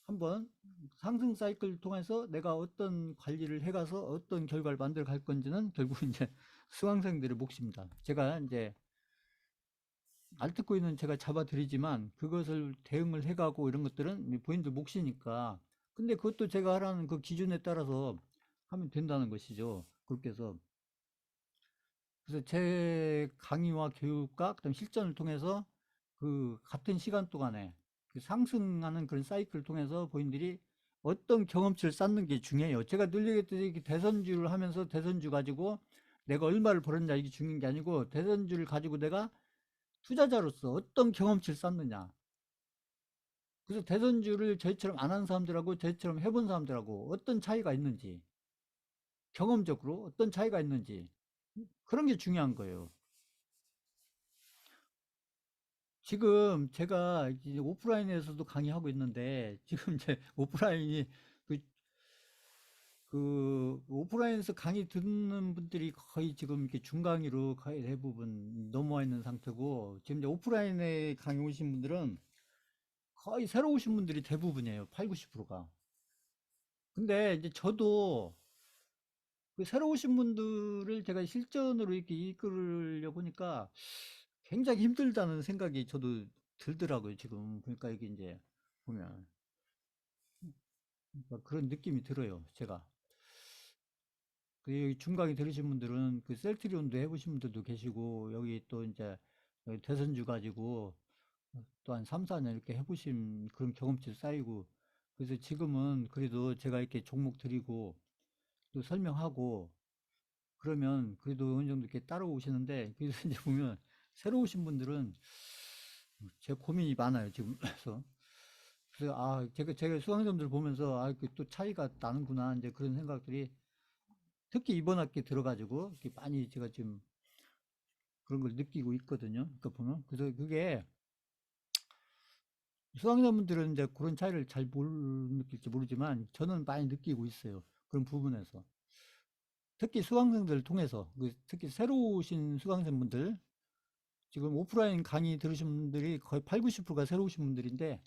한번 상승 사이클을 통해서 내가 어떤 관리를 해가서 어떤 결과를 만들어 갈 건지는 결국 이제 수강생들의 몫입니다. 제가 이제 알트코인은 제가 잡아드리지만 그것을 대응을 해가고 이런 것들은 본인들 몫이니까. 근데 그것도 제가 하라는 그 기준에 따라서 하면 된다는 것이죠. 그렇게 해서 그래서 제 강의와 교육과 그다음 실전을 통해서 그 같은 시간 동안에 그 상승하는 그런 사이클을 통해서 본인들이 어떤 경험치를 쌓는 게 중요해요. 제가 늘 얘기했듯이 대선주를 하면서 대선주 가지고 내가 얼마를 벌었냐 이게 중요한 게 아니고 대선주를 가지고 내가 투자자로서 어떤 경험치를 쌓느냐. 그래서 대선주를 저희처럼 안 한 사람들하고 저희처럼 해본 사람들하고 어떤 차이가 있는지 경험적으로 어떤 차이가 있는지 그런 게 중요한 거예요. 지금 제가 이제 오프라인에서도 강의하고 있는데 지금 이제 오프라인이 그, 그 오프라인에서 강의 듣는 분들이 거의 지금 이렇게 중강의로 거의 대부분 넘어와 있는 상태고 지금 이제 오프라인에 강의 오신 분들은 거의 새로 오신 분들이 대부분이에요. 8, 90%가. 근데 이제 저도 그 새로 오신 분들을 제가 실전으로 이렇게 이끌으려고 하니까 굉장히 힘들다는 생각이 저도 들더라고요, 지금. 그러니까 이게 이제 보면. 그런 느낌이 들어요, 제가. 그 여기 중강의 들으신 분들은 그 셀트리온도 해보신 분들도 계시고, 여기 또 이제 여기 대선주 가지고 또 한 3, 4년 이렇게 해보신 그런 경험치 쌓이고, 그래서 지금은 그래도 제가 이렇게 종목 드리고 또 설명하고 그러면 그래도 어느 정도 이렇게 따라오시는데, 그래서 이제 보면 새로 오신 분들은 제 고민이 많아요, 지금. 그래서 아, 제가 수강생들 보면서 아, 그 또 차이가 나는구나, 이제 그런 생각들이 특히 이번 학기 들어가지고 이렇게 많이 제가 지금 그런 걸 느끼고 있거든요. 그러니까 보면 그래서 그게 수강자분들은 이제 그런 차이를 잘 느낄지 모르지만 저는 많이 느끼고 있어요. 그런 부분에서 특히 수강생들을 통해서 특히 새로 오신 수강생분들 지금 오프라인 강의 들으신 분들이 거의 8, 90%가 새로 오신 분들인데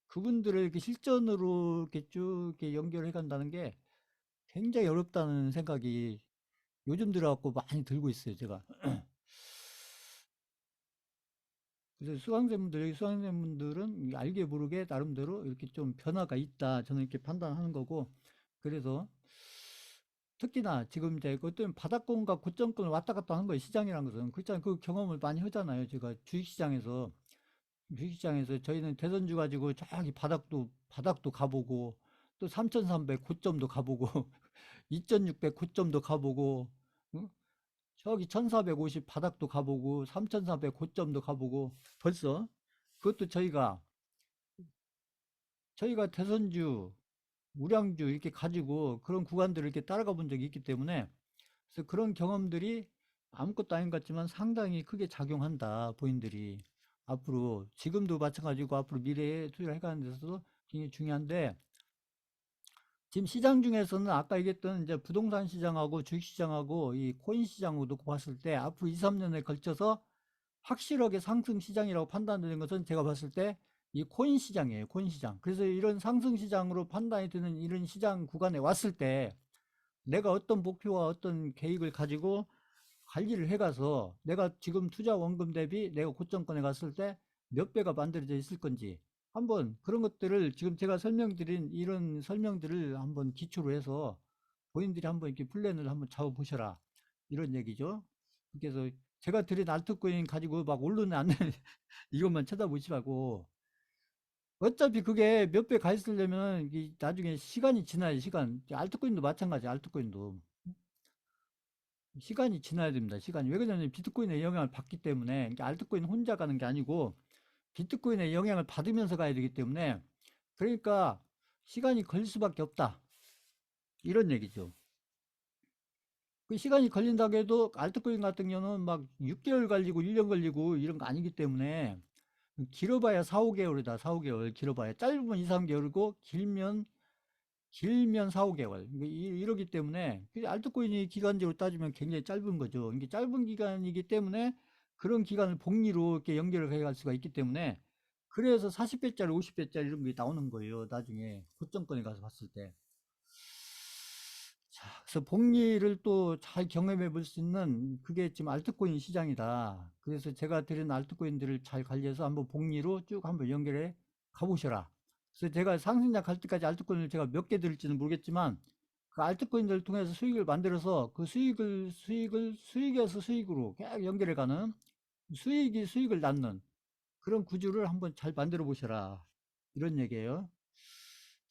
그분들을 이렇게 실전으로 이렇게 쭉 이렇게 연결해 간다는 게 굉장히 어렵다는 생각이 요즘 들어갖고 많이 들고 있어요, 제가. 그래서 수강생분들은 알게 모르게 나름대로 이렇게 좀 변화가 있다. 저는 이렇게 판단하는 거고, 그래서 특히나 지금 이제 어떤 바닥권과 고점권을 왔다 갔다 하는 거예요. 시장이라는 것은. 그렇잖아요. 그 경험을 많이 하잖아요. 제가 주식시장에서 저희는 대선주 가지고 저기 바닥도 가보고 또 3,300 고점도 가보고 2,600 고점도 가보고 응? 저기 1,450 바닥도 가보고 3,400 고점도 가보고 벌써 그것도 저희가 대선주 우량주 이렇게 가지고 그런 구간들을 이렇게 따라가 본 적이 있기 때문에 그래서 그런 경험들이 아무것도 아닌 것 같지만 상당히 크게 작용한다. 본인들이 앞으로 지금도 마찬가지고 앞으로 미래에 투자를 해가는 데서도 굉장히 중요한데 지금 시장 중에서는 아까 얘기했던 이제 부동산 시장하고 주식 시장하고 이 코인 시장으로 놓고 봤을 때 앞으로 2, 3년에 걸쳐서 확실하게 상승 시장이라고 판단되는 것은 제가 봤을 때 이 코인 시장이에요. 코인 시장. 그래서 이런 상승 시장으로 판단이 되는 이런 시장 구간에 왔을 때 내가 어떤 목표와 어떤 계획을 가지고 관리를 해가서 내가 지금 투자 원금 대비 내가 고점권에 갔을 때 몇 배가 만들어져 있을 건지 한번 그런 것들을 지금 제가 설명드린 이런 설명들을 한번 기초로 해서 본인들이 한번 이렇게 플랜을 한번 잡아보셔라 이런 얘기죠. 그래서 제가 드린 알트코인 가지고 막 오르는 안 이것만 쳐다보지 말고 어차피 그게 몇 배 가 있으려면 나중에 시간이 지나야 시간 알트코인도 마찬가지 알트코인도 시간이 지나야 됩니다. 시간이. 왜 그러냐면 비트코인의 영향을 받기 때문에 이게 알트코인 혼자 가는 게 아니고 비트코인의 영향을 받으면서 가야 되기 때문에 그러니까 시간이 걸릴 수밖에 없다. 이런 얘기죠. 그 시간이 걸린다고 해도 알트코인 같은 경우는 막 6개월 걸리고 1년 걸리고 이런 거 아니기 때문에 길어봐야 4, 5개월이다. 4, 5개월 길어봐야 짧으면 2, 3개월이고 길면 4, 5개월. 이러기 때문에 알트코인이 기간적으로 따지면 굉장히 짧은 거죠. 이게 짧은 기간이기 때문에 그런 기간을 복리로 이렇게 연결을 해갈 수가 있기 때문에 그래서 40배짜리, 50배짜리 이런 게 나오는 거예요. 나중에 고점권에 가서 봤을 때. 자, 그래서 복리를 또 잘 경험해 볼 수 있는 그게 지금 알트코인 시장이다. 그래서 제가 드린 알트코인들을 잘 관리해서 한번 복리로 쭉 한번 연결해 가보셔라. 그래서 제가 상승장 갈 때까지 알트코인을 제가 몇 개 드릴지는 모르겠지만 그 알트코인들을 통해서 수익을 만들어서 그 수익에서 수익으로 계속 연결해 가는 수익이 수익을 낳는 그런 구조를 한번 잘 만들어 보셔라. 이런 얘기예요.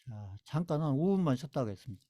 자, 잠깐 한 5분만 쉬었다 하겠습니다.